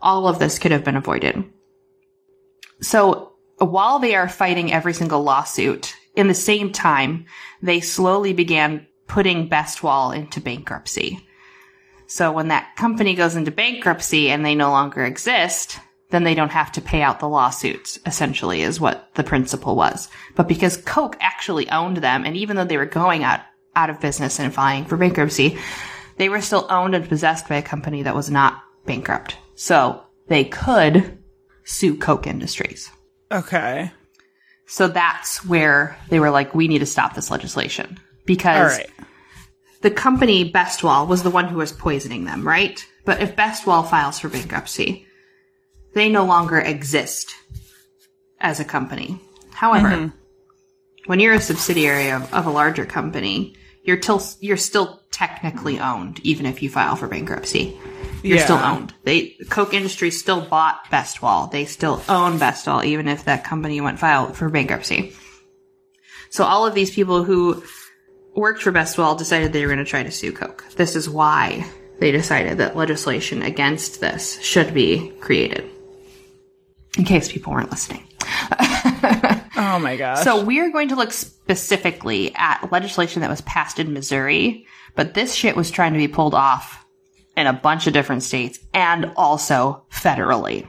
all of this could have been avoided. So while they are fighting every single lawsuit, in the same time, they slowly began putting Bestwall into bankruptcy. So when that company goes into bankruptcy and they no longer exist, then they don't have to pay out the lawsuits, essentially, is what the principle was. But because Coke actually owned them, and even though they were going out of business and filing for bankruptcy, they were still owned and possessed by a company that was not bankrupt. So they could sue Coke Industries. Okay. So that's where they were like, we need to stop this legislation. Because the company Bestwall was the one who was poisoning them, right? But if Bestwall files for bankruptcy, they no longer exist as a company. However, when you're a subsidiary of a larger company, you're still technically owned, even if you file for bankruptcy. You're still owned. Coke Industries still bought Bestwall. They still own Bestwall, even if that company went file for bankruptcy. So all of these people who worked for Bestwall decided they were going to try to sue Coke. This is why they decided that legislation against this should be created. In case people weren't listening. Oh my gosh. So we are going to look specifically at legislation that was passed in Missouri, but this shit was trying to be pulled off in a bunch of different states and also federally.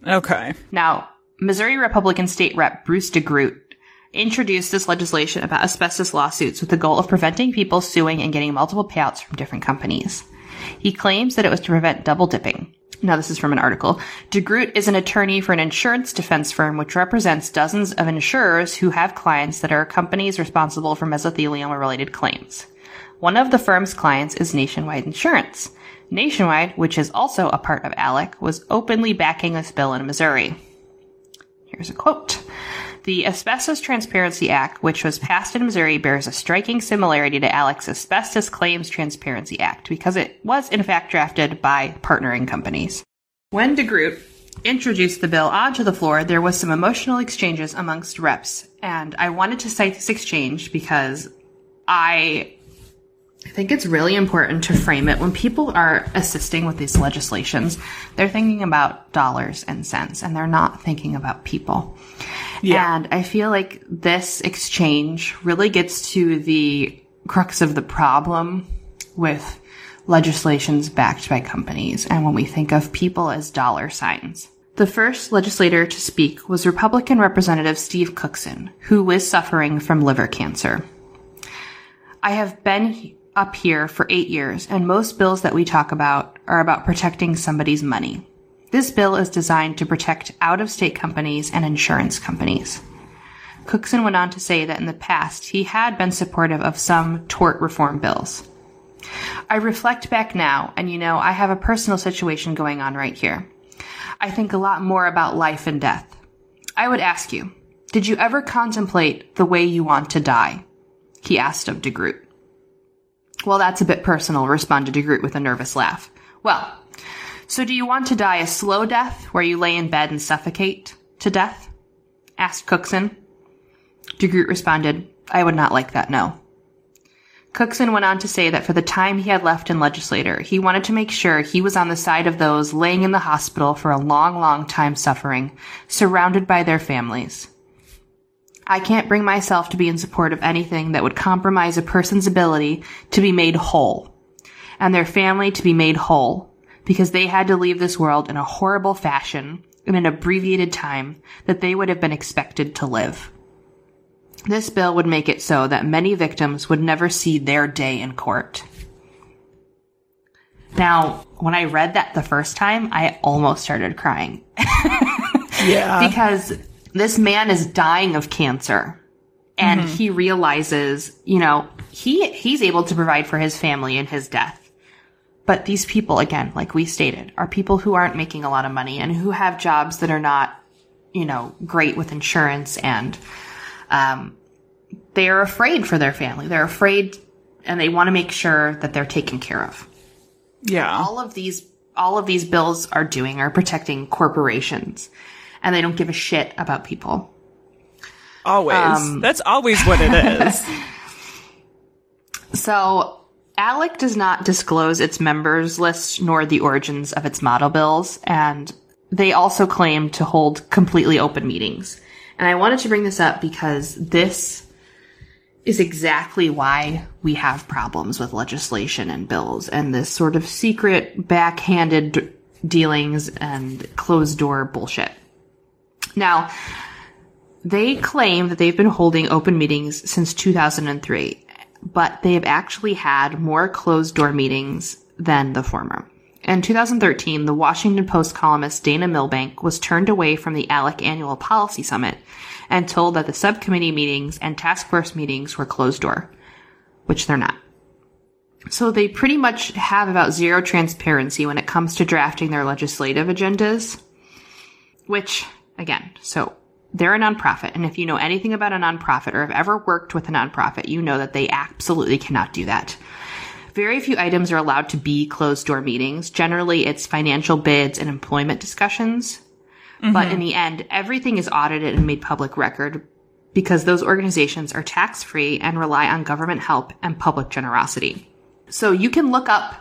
Okay. Now, Missouri Republican State Rep Bruce DeGroot introduced this legislation about asbestos lawsuits with the goal of preventing people suing and getting multiple payouts from different companies. He claims that it was to prevent double dipping. Now, this is from an article. DeGroot is an attorney for an insurance defense firm which represents dozens of insurers who have clients that are companies responsible for mesothelioma-related claims. One of the firm's clients is Nationwide Insurance. Nationwide, which is also a part of ALEC, was openly backing this bill in Missouri. Here's a quote. The Asbestos Transparency Act, which was passed in Missouri, bears a striking similarity to ALEC's Asbestos Claims Transparency Act because it was, in fact, drafted by partnering companies. When DeGroot introduced the bill onto the floor, there was some emotional exchanges amongst reps, and I wanted to cite this exchange because I think it's really important to frame it. When people are assisting with these legislations, they're thinking about dollars and cents, and they're not thinking about people. Yeah. And I feel like this exchange really gets to the crux of the problem with legislations backed by companies and when we think of people as dollar signs. The first legislator to speak was Republican Representative Steve Cookson, who was suffering from liver cancer. I have been up here for 8 years, and most bills that we talk about are about protecting somebody's money. This bill is designed to protect out-of-state companies and insurance companies. Cookson went on to say that in the past, he had been supportive of some tort reform bills. I reflect back now, and I have a personal situation going on right here. I think a lot more about life and death. I would ask you, did you ever contemplate the way you want to die? He asked of DeGroot. Well, that's a bit personal, responded DeGroot with a nervous laugh. Well, so do you want to die a slow death where you lay in bed and suffocate to death? Asked Cookson. DeGroot responded, I would not like that, no. Cookson went on to say that for the time he had left in legislature, he wanted to make sure he was on the side of those laying in the hospital for a long, long time suffering, surrounded by their families. I can't bring myself to be in support of anything that would compromise a person's ability to be made whole, and their family to be made whole, because they had to leave this world in a horrible fashion in an abbreviated time that they would have been expected to live. This bill would make it so that many victims would never see their day in court. Now, when I read that the first time, I almost started crying. Yeah. Because this man is dying of cancer. And he realizes, he's able to provide for his family in his death. But these people, again, like we stated, are people who aren't making a lot of money and who have jobs that are not, great with insurance, and they are afraid for their family. They're afraid, and they want to make sure that they're taken care of. Yeah. All of these bills are protecting corporations, and they don't give a shit about people. Always. That's always what it is. So ALEC does not disclose its members list nor the origins of its model bills, and they also claim to hold completely open meetings. And I wanted to bring this up because this is exactly why we have problems with legislation and bills and this sort of secret, backhanded dealings and closed-door bullshit. Now, they claim that they've been holding open meetings since 2003, but they have actually had more closed-door meetings than the former. In 2013, the Washington Post columnist Dana Milbank was turned away from the ALEC Annual Policy Summit and told that the subcommittee meetings and task force meetings were closed-door, which they're not. So they pretty much have about zero transparency when it comes to drafting their legislative agendas, which, again, so they're a nonprofit, and if you know anything about a nonprofit or have ever worked with a nonprofit, you know that they absolutely cannot do that. Very few items are allowed to be closed-door meetings. Generally, it's financial bids and employment discussions. Mm-hmm. But in the end, everything is audited and made public record because those organizations are tax-free and rely on government help and public generosity. So you can look up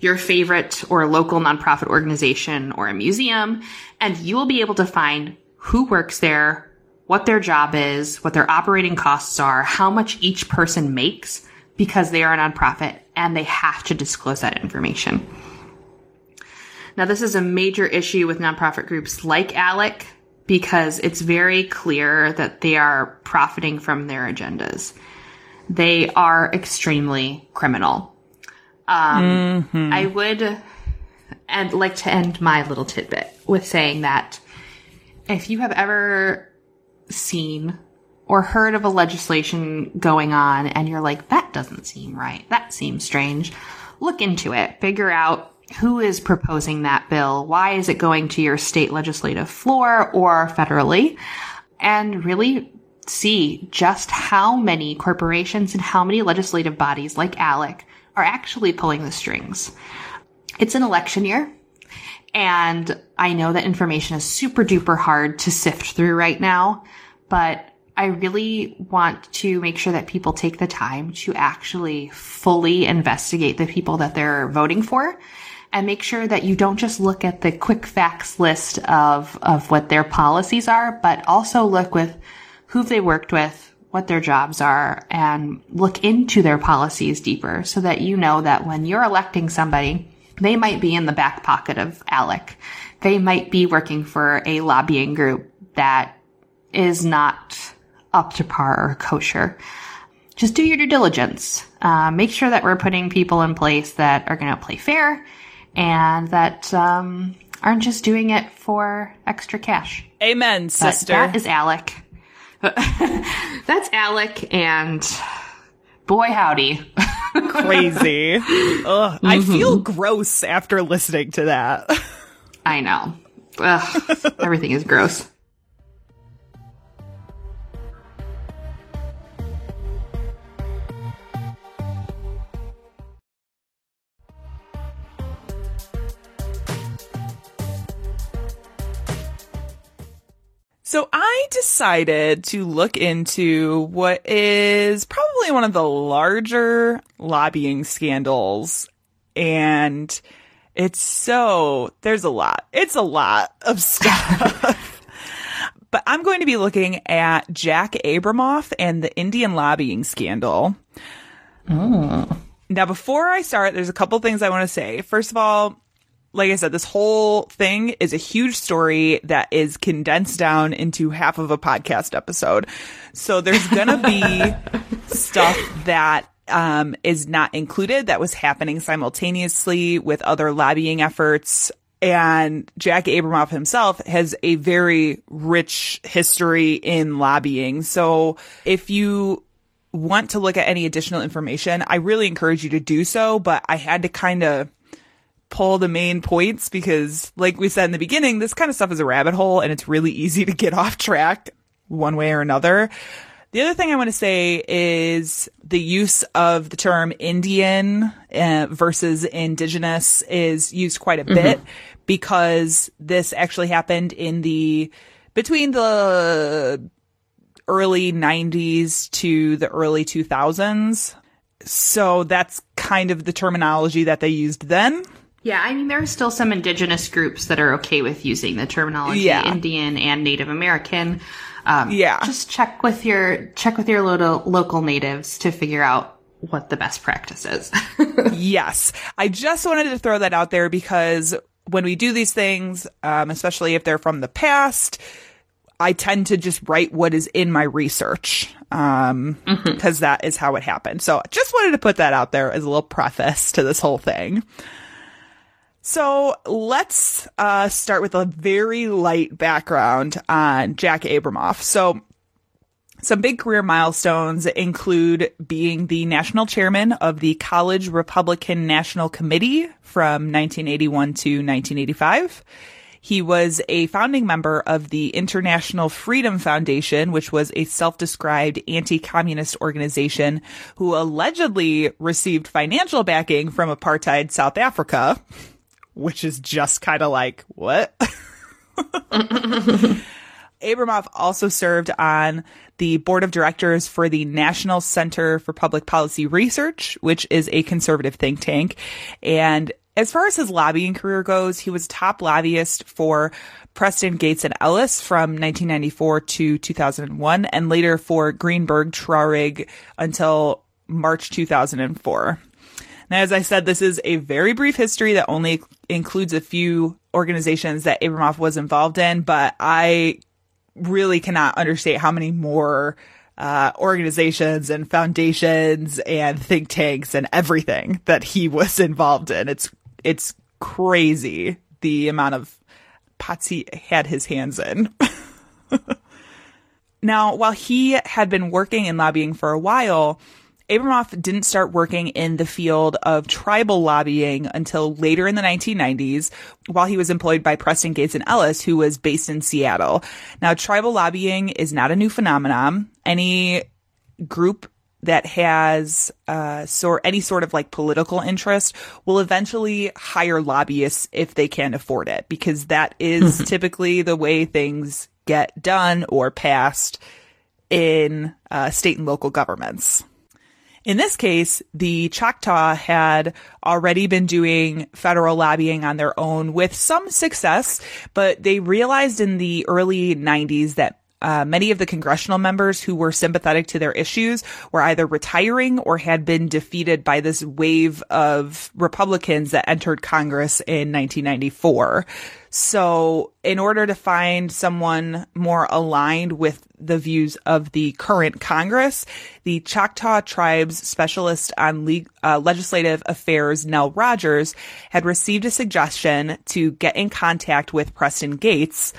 your favorite or local nonprofit organization or a museum, and you will be able to find who works there, what their job is, what their operating costs are, how much each person makes, because they are a nonprofit and they have to disclose that information. Now, this is a major issue with nonprofit groups like ALEC because it's very clear that they are profiting from their agendas. They are extremely criminal. I would like to end my little tidbit with saying that if you have ever seen or heard of a legislation going on and you're like, that doesn't seem right, that seems strange, look into it. Figure out who is proposing that bill, why is it going to your state legislative floor or federally, and really see just how many corporations and how many legislative bodies like ALEC are actually pulling the strings. It's an election year, and I know that information is super duper hard to sift through right now, but I really want to make sure that people take the time to actually fully investigate the people that they're voting for and make sure that you don't just look at the quick facts list of what their policies are, but also look with who they worked with, what their jobs are, and look into their policies deeper so that you know that when you're electing somebody, they might be in the back pocket of ALEC. They might be working for a lobbying group that is not up to par or kosher. Just do your due diligence. Make sure that we're putting people in place that are going to play fair and that aren't just doing it for extra cash. Amen, sister. But that is ALEC. That's ALEC, and boy howdy. Crazy. Ugh, I feel gross after listening to that. I know. Ugh, everything is gross. So I decided to look into what is probably one of the larger lobbying scandals. And there's a lot. It's a lot of stuff. But I'm going to be looking at Jack Abramoff and the Indian lobbying scandal. Oh. Now, before I start, there's a couple things I want to say. First of all, like I said, this whole thing is a huge story that is condensed down into half of a podcast episode. So there's going to be stuff that is not included that was happening simultaneously with other lobbying efforts. And Jack Abramoff himself has a very rich history in lobbying. So if you want to look at any additional information, I really encourage you to do so. But I had to kind of pull the main points because, like we said in the beginning, this kind of stuff is a rabbit hole and it's really easy to get off track one way or another. The other thing I want to say is the use of the term Indian versus indigenous is used quite a bit because this actually happened between the early 90s to the early 2000s. So that's kind of the terminology that they used then. Yeah, I mean, there are still some indigenous groups that are okay with using the terminology Indian and Native American. Just check with your local natives to figure out what the best practice is. Yes. I just wanted to throw that out there because when we do these things, especially if they're from the past, I tend to just write what is in my research, because that is how it happened. So just wanted to put that out there as a little preface to this whole thing. So let's start with a very light background on Jack Abramoff. So some big career milestones include being the national chairman of the College Republican National Committee from 1981 to 1985. He was a founding member of the International Freedom Foundation, which was a self-described anti-communist organization who allegedly received financial backing from apartheid South Africa, which is just kind of like, what? Abramoff also served on the board of directors for the National Center for Public Policy Research, which is a conservative think tank. And as far as his lobbying career goes, he was top lobbyist for Preston Gates and Ellis from 1994 to 2001, and later for Greenberg Traurig until March 2004. Now, as I said, this is a very brief history that only includes a few organizations that Abramoff was involved in, but I really cannot understate how many more organizations and foundations and think tanks and everything that he was involved in. It's crazy the amount of pots he had his hands in. Now, while he had been working in lobbying for a while, Abramoff didn't start working in the field of tribal lobbying until later in the 1990s, while he was employed by Preston Gates and Ellis, who was based in Seattle. Now, tribal lobbying is not a new phenomenon. Any group that has any sort of like political interest will eventually hire lobbyists if they can afford it, because that is typically the way things get done or passed in state and local governments. In this case, the Choctaw had already been doing federal lobbying on their own with some success, but they realized in the early 90s that many of the congressional members who were sympathetic to their issues were either retiring or had been defeated by this wave of Republicans that entered Congress in 1994. So in order to find someone more aligned with the views of the current Congress, the Choctaw Tribe's specialist on legislative affairs, Nell Rogers, had received a suggestion to get in contact with Preston Gates,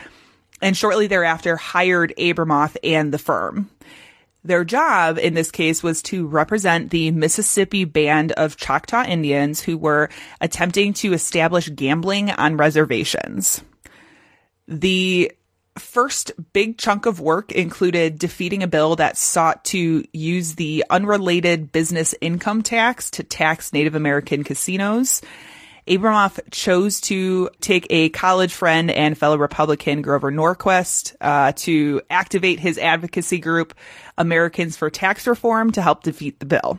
and shortly thereafter hired Abramoff and the firm. Their job in this case was to represent the Mississippi Band of Choctaw Indians who were attempting to establish gambling on reservations. The first big chunk of work included defeating a bill that sought to use the unrelated business income tax to tax Native American casinos. Abramoff chose to take a college friend and fellow Republican, Grover Norquist, to activate his advocacy group, Americans for Tax Reform, to help defeat the bill.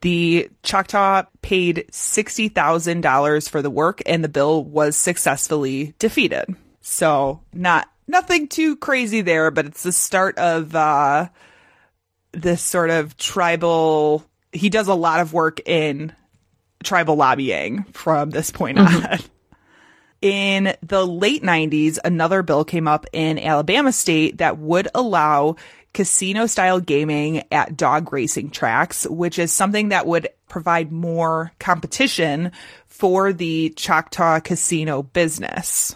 The Choctaw paid $60,000 for the work, and the bill was successfully defeated. So nothing too crazy there, but it's the start of this sort of tribal. He does a lot of work in tribal lobbying from this point on. In the late 90s, another bill came up in Alabama state that would allow casino-style gaming at dog racing tracks, which is something that would provide more competition for the Choctaw casino business.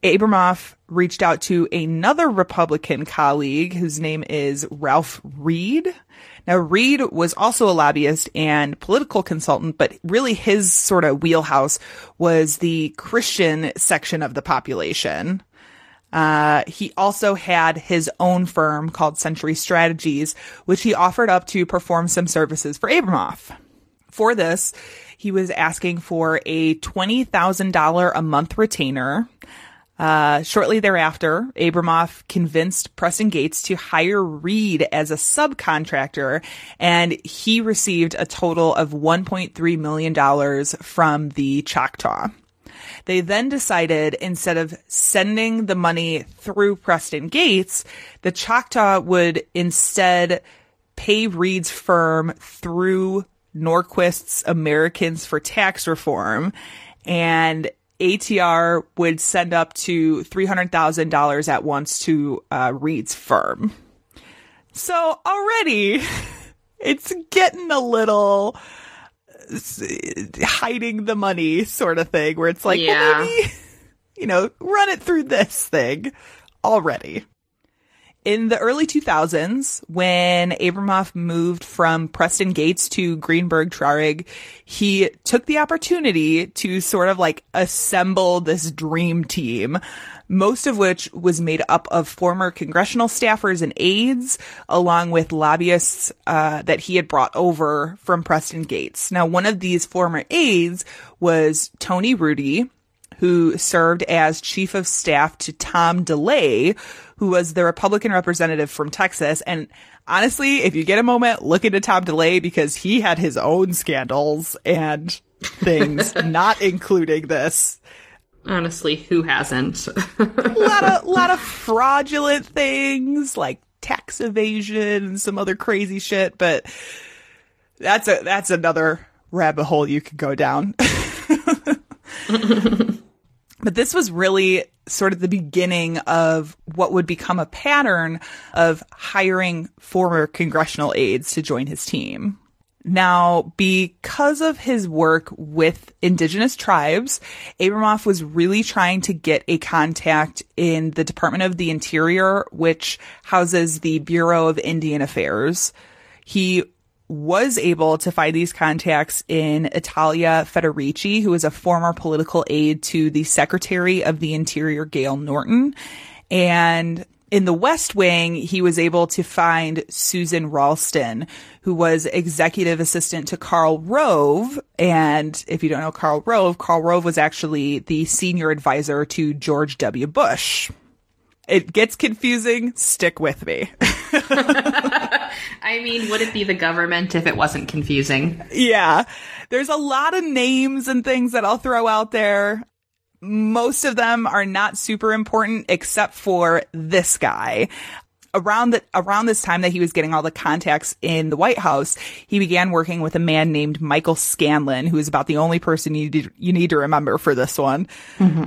Abramoff reached out to another Republican colleague whose name is Ralph Reed. Now, Reed was also a lobbyist and political consultant, but really his sort of wheelhouse was the Christian section of the population. He also had his own firm called Century Strategies, which he offered up to perform some services for Abramoff. For this, he was asking for a $20,000 a month retainer. Shortly thereafter, Abramoff convinced Preston Gates to hire Reed as a subcontractor, and he received a total of $1.3 million from the Choctaw. They then decided, instead of sending the money through Preston Gates, the Choctaw would instead pay Reed's firm through Norquist's Americans for Tax Reform, and ATR would send up to $300,000 at once to Reed's firm. So already it's getting a little hiding the money sort of thing, where it's like, well, maybe, run it through this thing already. In the early 2000s, when Abramoff moved from Preston Gates to Greenberg Traurig, he took the opportunity to sort of like assemble this dream team, most of which was made up of former congressional staffers and aides, along with lobbyists that he had brought over from Preston Gates. Now, one of these former aides was Tony Rudy, who served as chief of staff to Tom DeLay, who was the Republican representative from Texas. And honestly, if you get a moment, look into Tom DeLay, because he had his own scandals and things, not including this. Honestly, who hasn't? a lot of fraudulent things like tax evasion and some other crazy shit, but that's another rabbit hole you could go down. But this was really sort of the beginning of what would become a pattern of hiring former congressional aides to join his team. Now, because of his work with indigenous tribes, Abramoff was really trying to get a contact in the Department of the Interior, which houses the Bureau of Indian Affairs. He was able to find these contacts in Italia Federici, who was a former political aide to the Secretary of the Interior, Gail Norton. And in the West Wing, he was able to find Susan Ralston, who was executive assistant to Karl Rove. And if you don't know Karl Rove was actually the senior advisor to George W. Bush. It gets confusing. Stick with me. I mean, would it be the government if it wasn't confusing? Yeah. There's a lot of names and things that I'll throw out there. Most of them are not super important except for this guy. Around this time that he was getting all the contacts in the White House, he began working with a man named Michael Scanlon, who is about the only person you need to remember for this one. Mm-hmm.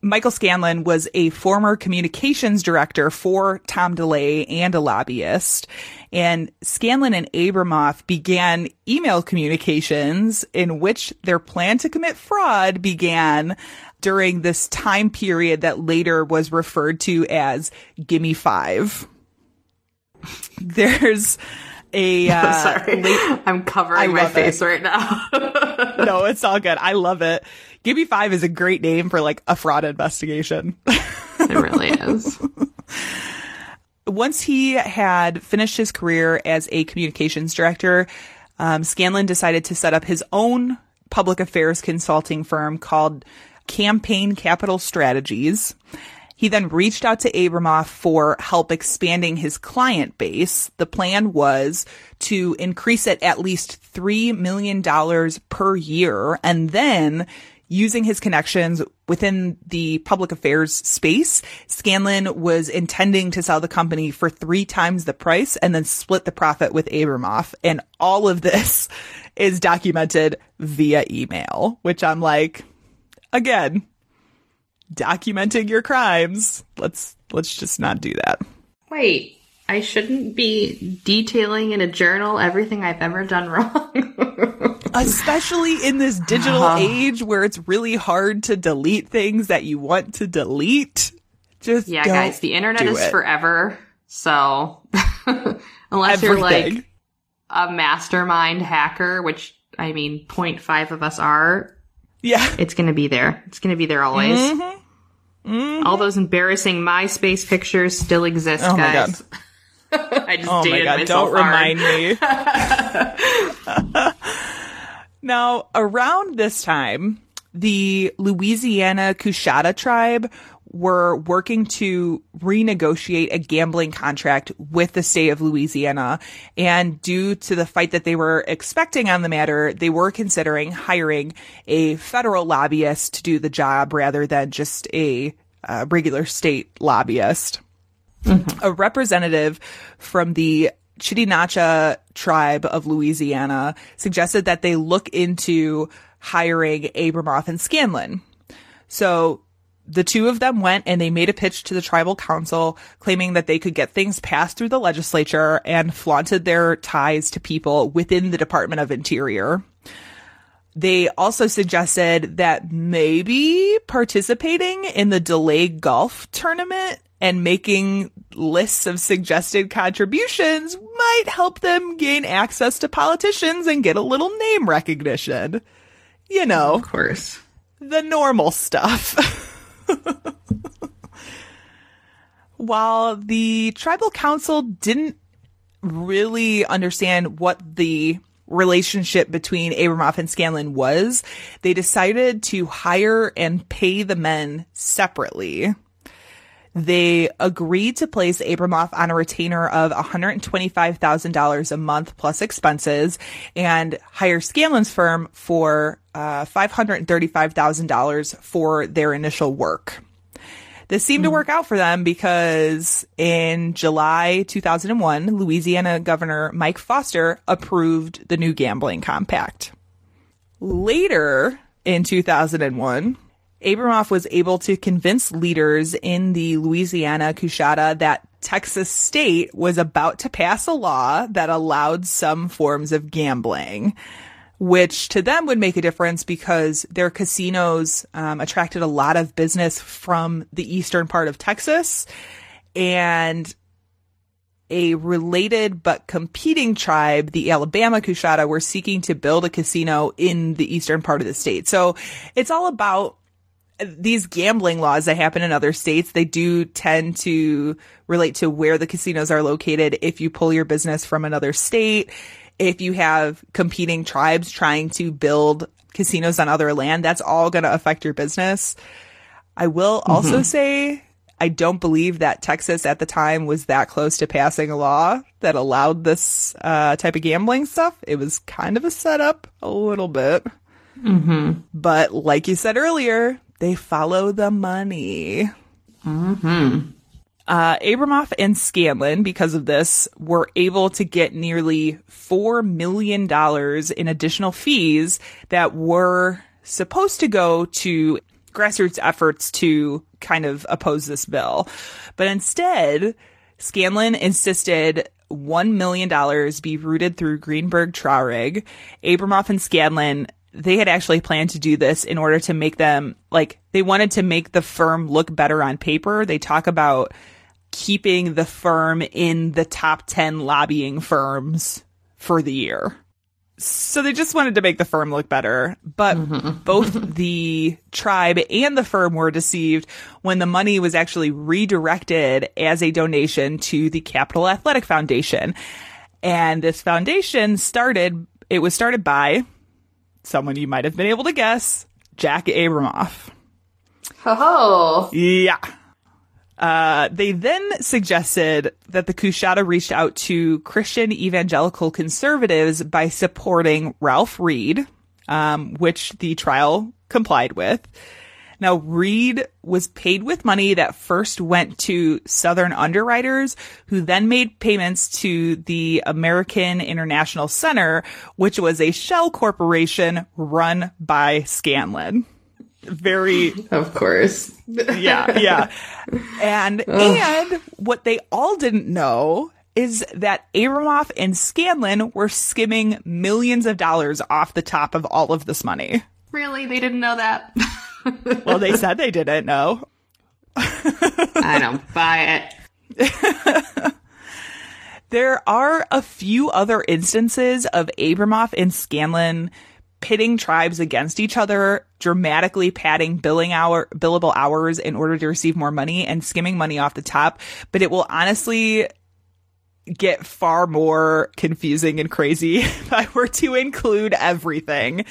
Michael Scanlon was a former communications director for Tom DeLay and a lobbyist. And Scanlon and Abramoff began email communications in which their plan to commit fraud began during this time period that later was referred to as Gimme 5. There's a sorry, I'm covering my face right now. No, it's all good. I love it. Gimme 5 is a great name for like a fraud investigation. It really is. Once he had finished his career as a communications director, Scanlon decided to set up his own public affairs consulting firm called Campaign Capital Strategies. He then reached out to Abramoff for help expanding his client base. The plan was to increase it at least $3 million per year, and then using his connections within the public affairs space, Scanlon was intending to sell the company for 3 times the price and then split the profit with Abramoff. And all of this is documented via email, which I'm like, again, documenting your crimes. Let's just not do that. Wait, I shouldn't be detailing in a journal everything I've ever done wrong. Especially in this digital age where it's really hard to delete things that you want to delete. Just guys, the internet is forever. So unless you're like a mastermind hacker, which I mean 0.5 of us are, it's going to be there. It's going to be there always. Mm-hmm. Mm-hmm. All those embarrassing MySpace pictures still exist, guys. My God. I just dated myself don't remind me. Now, around this time, the Louisiana Coushatta tribe were working to renegotiate a gambling contract with the state of Louisiana. And due to the fight that they were expecting on the matter, they were considering hiring a federal lobbyist to do the job rather than just a regular state lobbyist. A representative from the Chitimacha tribe of Louisiana suggested that they look into hiring Abramoff and Scanlon. So the two of them went and they made a pitch to the tribal council claiming that they could get things passed through the legislature and flaunted their ties to people within the Department of Interior. They also suggested that maybe participating in the delay golf tournament and making lists of suggested contributions might help them gain access to politicians and get a little name recognition. You know, Of course. the normal stuff. While the tribal council didn't really understand what the relationship between Abramoff and Scanlon was, they decided to hire and pay the men separately. They agreed to place Abramoff on a retainer of $125,000 a month plus expenses and hire Scanlon's firm for $535,000 for their initial work. This seemed to work out for them because in July 2001, Louisiana Governor Mike Foster approved the new gambling compact. Later in 2001, Abramoff was able to convince leaders in the Louisiana Coushatta that Texas state was about to pass a law that allowed some forms of gambling, which to them would make a difference because their casinos attracted a lot of business from the eastern part of Texas, and a related but competing tribe, the Alabama Coushatta, were seeking to build a casino in the eastern part of the state. So it's all about these gambling laws that happen in other states. They do tend to relate to where the casinos are located. If you pull your business from another state, if you have competing tribes trying to build casinos on other land, that's all going to affect your business. I will also say, I don't believe that Texas at the time was that close to passing a law that allowed this type of gambling stuff. It was kind of a setup a little bit. But like you said earlier, they follow the money. Abramoff and Scanlon, because of this, were able to get nearly $4 million in additional fees that were supposed to go to grassroots efforts to kind of oppose this bill. But instead, Scanlon insisted $1 million be routed through Greenberg Traurig. Abramoff and Scanlon, they had actually planned to do this in order to make them, like, they wanted to make the firm look better on paper. They talk about keeping the firm in the top 10 lobbying firms for the year. So they just wanted to make the firm look better. But both the tribe and the firm were deceived when the money was actually redirected as a donation to the Capital Athletic Foundation. And this foundation was started by someone you might have been able to guess, Jack Abramoff. Oh. Yeah. They then suggested that the Coushatta reached out to Christian evangelical conservatives by supporting Ralph Reed, which the trial complied with. Now, Reed was paid with money that first went to Southern underwriters, who then made payments to the American International Center, which was a shell corporation run by Scanlon. Very, Of course. yeah. And what they all didn't know is that Abramoff and Scanlon were skimming millions of dollars off the top of all of this money. Really? They didn't know that? Well, they said they didn't know. I don't buy it. There are a few other instances of Abramoff and Scanlon pitting tribes against each other, dramatically padding billable hours in order to receive more money and skimming money off the top. But it will honestly get far more confusing and crazy if I were to include everything.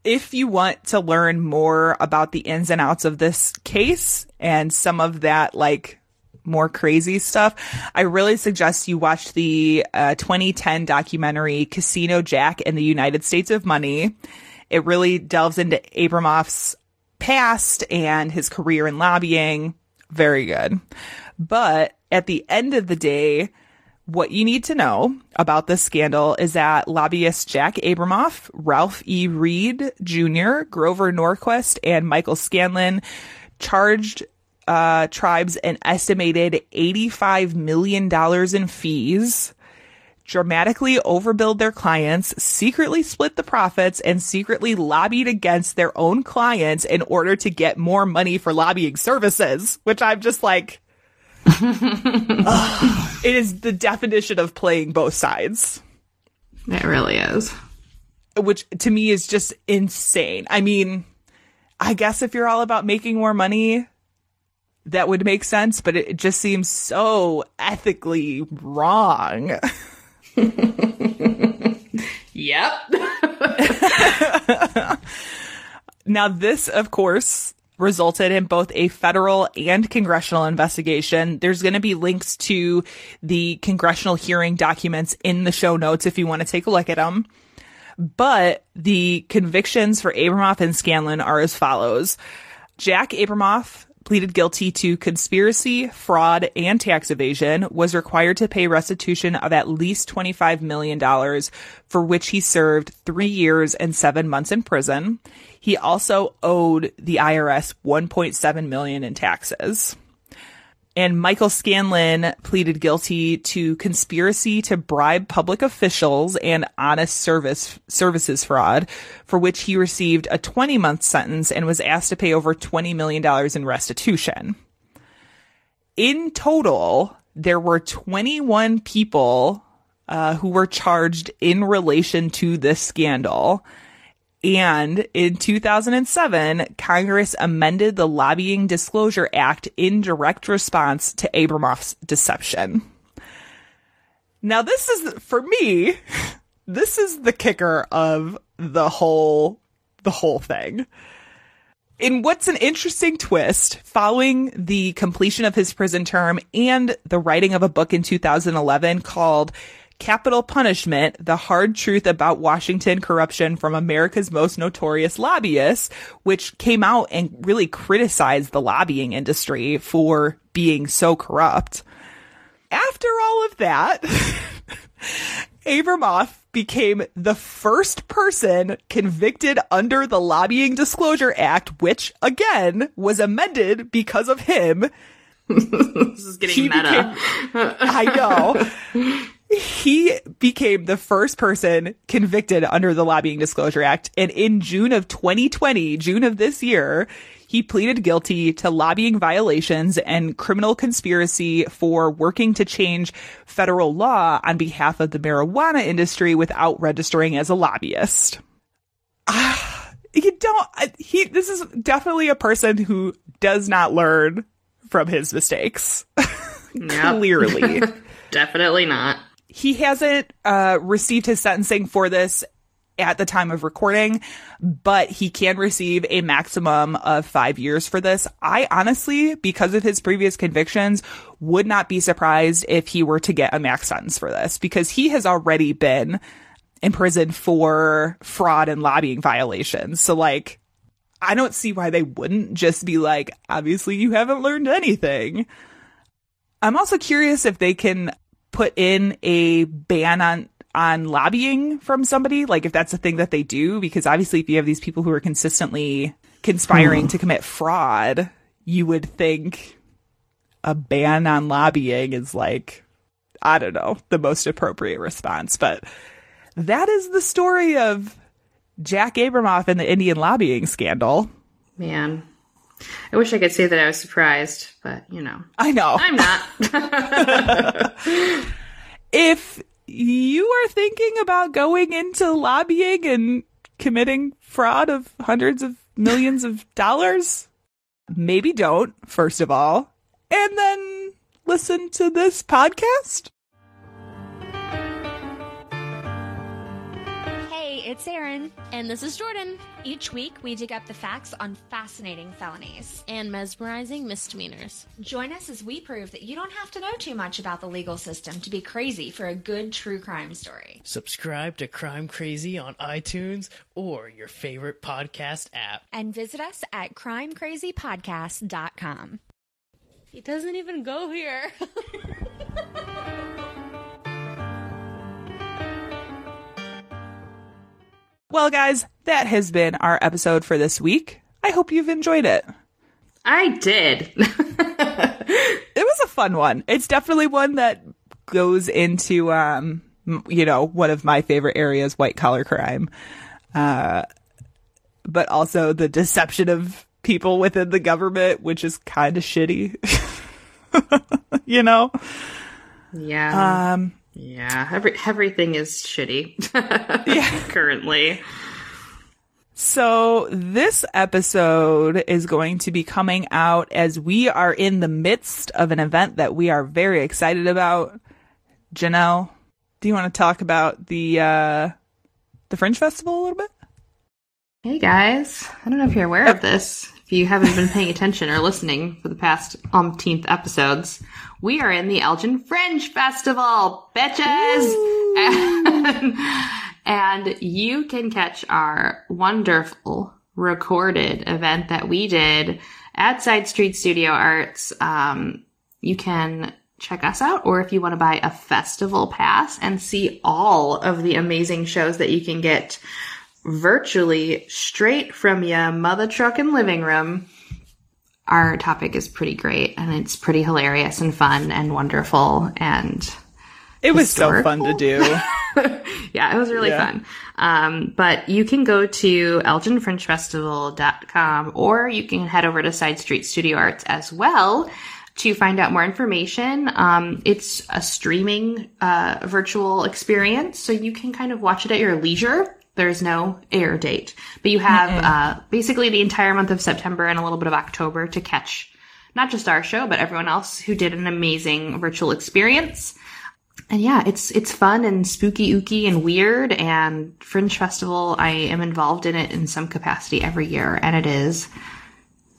if you want to learn more about the ins and outs of this case and some of that, like, more crazy stuff, I really suggest you watch the 2010 documentary Casino Jack and the United States of Money. It really delves into Abramoff's past and his career in lobbying. Very good. But at the end of the day, what you need to know about this scandal is that lobbyist Jack Abramoff, Ralph E. Reed Jr., Grover Norquist, and Michael Scanlon charged tribes an estimated $85 million in fees, dramatically overbilled their clients, secretly split the profits, and secretly lobbied against their own clients in order to get more money for lobbying services, which I'm just like, it is the definition of playing both sides. It really is. Which to me is just insane. I mean, I guess if you're all about making more money, that would make sense, but it just seems so ethically wrong. Yep. Now, this, of course, resulted in both a federal and congressional investigation. There's going to be links to the congressional hearing documents in the show notes if you want to take a look at them. But the convictions for Abramoff and Scanlon are as follows. Jack Abramoff pleaded guilty to conspiracy, fraud, and tax evasion, was required to pay restitution of at least $25 million, for which he served 3 years and 7 months in prison. He also owed the IRS $1.7 million in taxes. And Michael Scanlon pleaded guilty to conspiracy to bribe public officials and honest services fraud, for which he received a 20-month sentence and was asked to pay over $20 million in restitution. In total, there were 21 people who were charged in relation to this scandal. And in 2007, Congress amended the Lobbying Disclosure Act in direct response to Abramoff's deception. Now, this is, for me, this is the kicker of the whole thing. In what's an interesting twist, following the completion of his prison term and the writing of a book in 2011 called Capital Punishment, The Hard Truth About Washington Corruption from America's Most Notorious Lobbyists, which came out and really criticized the lobbying industry for being so corrupt. After all of that, Abramoff became the first person convicted under the Lobbying Disclosure Act, which, again, was amended because of him. This is getting meta. I know. He became the first person convicted under the Lobbying Disclosure Act. And in June of 2020, June of this year, he pleaded guilty to lobbying violations and criminal conspiracy for working to change federal law on behalf of the marijuana industry without registering as a lobbyist. This is definitely a person who does not learn from his mistakes. Yep. Clearly. Definitely not. He hasn't received his sentencing for this at the time of recording, but he can receive a maximum of 5 years for this. I honestly, because of his previous convictions, would not be surprised if he were to get a max sentence for this, because he has already been in prison for fraud and lobbying violations. So, like, I don't see why they wouldn't just be like, obviously you haven't learned anything. I'm also curious if they can put in a ban on lobbying from somebody, like if that's a thing that they do, because obviously if you have these people who are consistently conspiring to commit fraud, you would think a ban on lobbying is, like, I don't know, the most appropriate response. But that is the story of Jack Abramoff and the Indian lobbying scandal. Man, I wish I could say that I was surprised, but, you know. I know. I'm not. If you are thinking about going into lobbying and committing fraud of hundreds of millions of dollars, maybe don't, first of all, and then listen to this podcast. it's Erin. And this is Jordan. Each week, we dig up the facts on fascinating felonies And mesmerizing misdemeanors. Join us as we prove that you don't have to know too much about the legal system to be crazy for a good true crime story. Subscribe to Crime Crazy on iTunes or your favorite podcast app. And visit us at crimecrazypodcast.com. He doesn't even go here. Well, guys, that has been our episode for this week. I hope you've enjoyed it. I did. It was a fun one. It's definitely one that goes into, one of my favorite areas, white collar crime. But also the deception of people within the government, which is kind of shitty. Yeah. Yeah. Everything is shitty. Currently. So this episode is going to be coming out as we are in the midst of an event that we are very excited about. Janelle, do you want to talk about the Fringe Festival a little bit? Hey guys, I don't know if you're aware of this. If you haven't been paying attention or listening for the past umpteenth episodes, we are in the Elgin Fringe Festival, bitches! And you can catch our wonderful recorded event that we did at Side Street Studio Arts. You can check us out, or if you want to buy a festival pass and see all of the amazing shows that you can get virtually straight from your mother truckin' living room. Our topic is pretty great, and it's pretty hilarious and fun and wonderful, and it was so fun to do. Yeah, it was really fun. But you can go to elginfringefestival.com, or you can head over to Side Street Studio Arts as well to find out more information. It's a streaming virtual experience, so you can kind of watch it at your leisure. There's no air date, but you have basically the entire month of September and a little bit of October to catch not just our show, but everyone else who did an amazing virtual experience. And yeah, it's fun and spooky, ooky, and weird. And Fringe Festival, I am involved in it in some capacity every year, and it is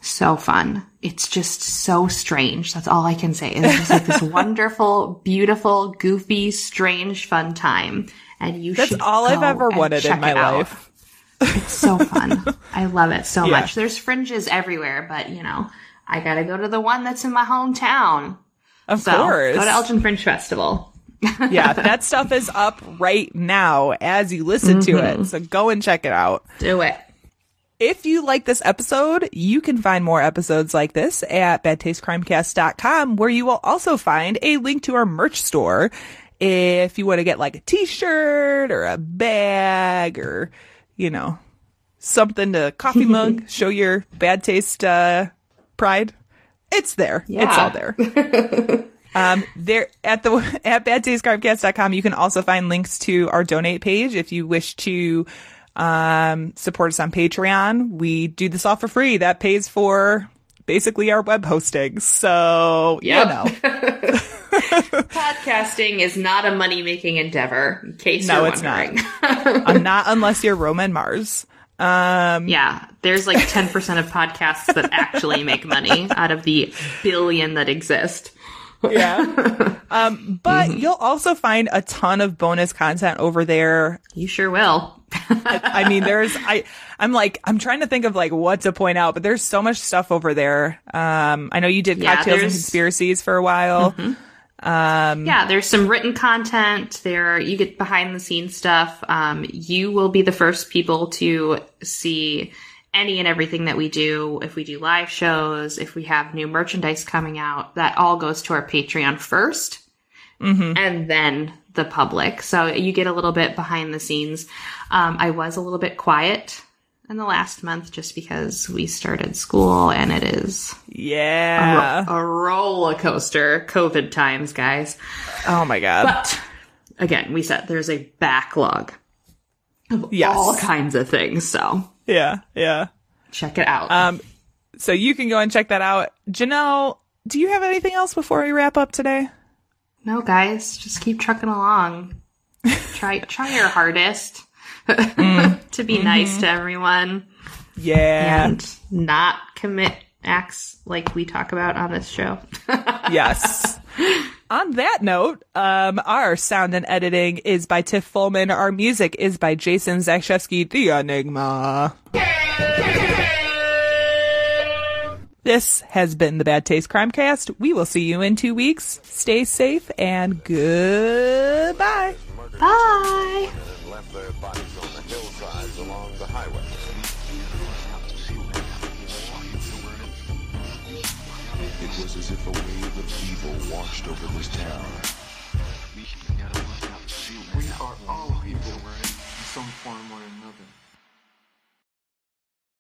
so fun. It's just so strange. That's all I can say. It's just like this wonderful, beautiful, goofy, strange, fun time. And That's all I've ever wanted in my life. It's so fun. I love it so much. There's fringes everywhere, but I gotta go to the one that's in my hometown. Of course. Go to Elgin Fringe Festival. Yeah, that stuff is up right now as you listen to it. So go and check it out. Do it. If you like this episode, you can find more episodes like this at badtastecrimecast.com, where you will also find a link to our merch store. If you want to get like a t-shirt or a bag or, something to coffee mug, show your bad taste pride, it's there. Yeah. It's all there. There at badtastecrimecast.com, you can also find links to our donate page if you wish to support us on Patreon. We do this all for free. That pays for basically our web hosting. So, Podcasting is not a money-making endeavor, in case you're wondering. It's not unless you're Roman Mars. Yeah, there's like 10% of podcasts that actually make money out of the billion that exist. Yeah. But you'll also find a ton of bonus content over there. You sure will. I mean, I'm trying to think of like what to point out, but there's so much stuff over there. I know you did Cocktails and Conspiracies for a while. There's some written content there. You get behind the scenes stuff. You will be the first people to see any and everything that we do. If we do live shows, if we have new merchandise coming out, that all goes to our Patreon first, and then the public. So you get a little bit behind the scenes. I was a little bit quiet in the last month just because we started school, and it is a roller coaster. COVID times, guys. Oh my God. But again, we said there's a backlog of all kinds of things. So yeah. Check it out. So you can go and check that out. Janelle, do you have anything else before we wrap up today? No, guys, just keep trucking along. Try your hardest. to be nice to everyone Yeah. and not commit acts like we talk about on this show. Yes. On that note, our sound and editing is by Tiff Fullman. Our music is by Jason Zakshevsky, the Enigma. This has been the Bad Taste Crimecast. We will see you in 2 weeks. Stay safe and goodbye. Bye. And left their bodies on the hillsides along the highway. It was as if a wave of evil washed over this town.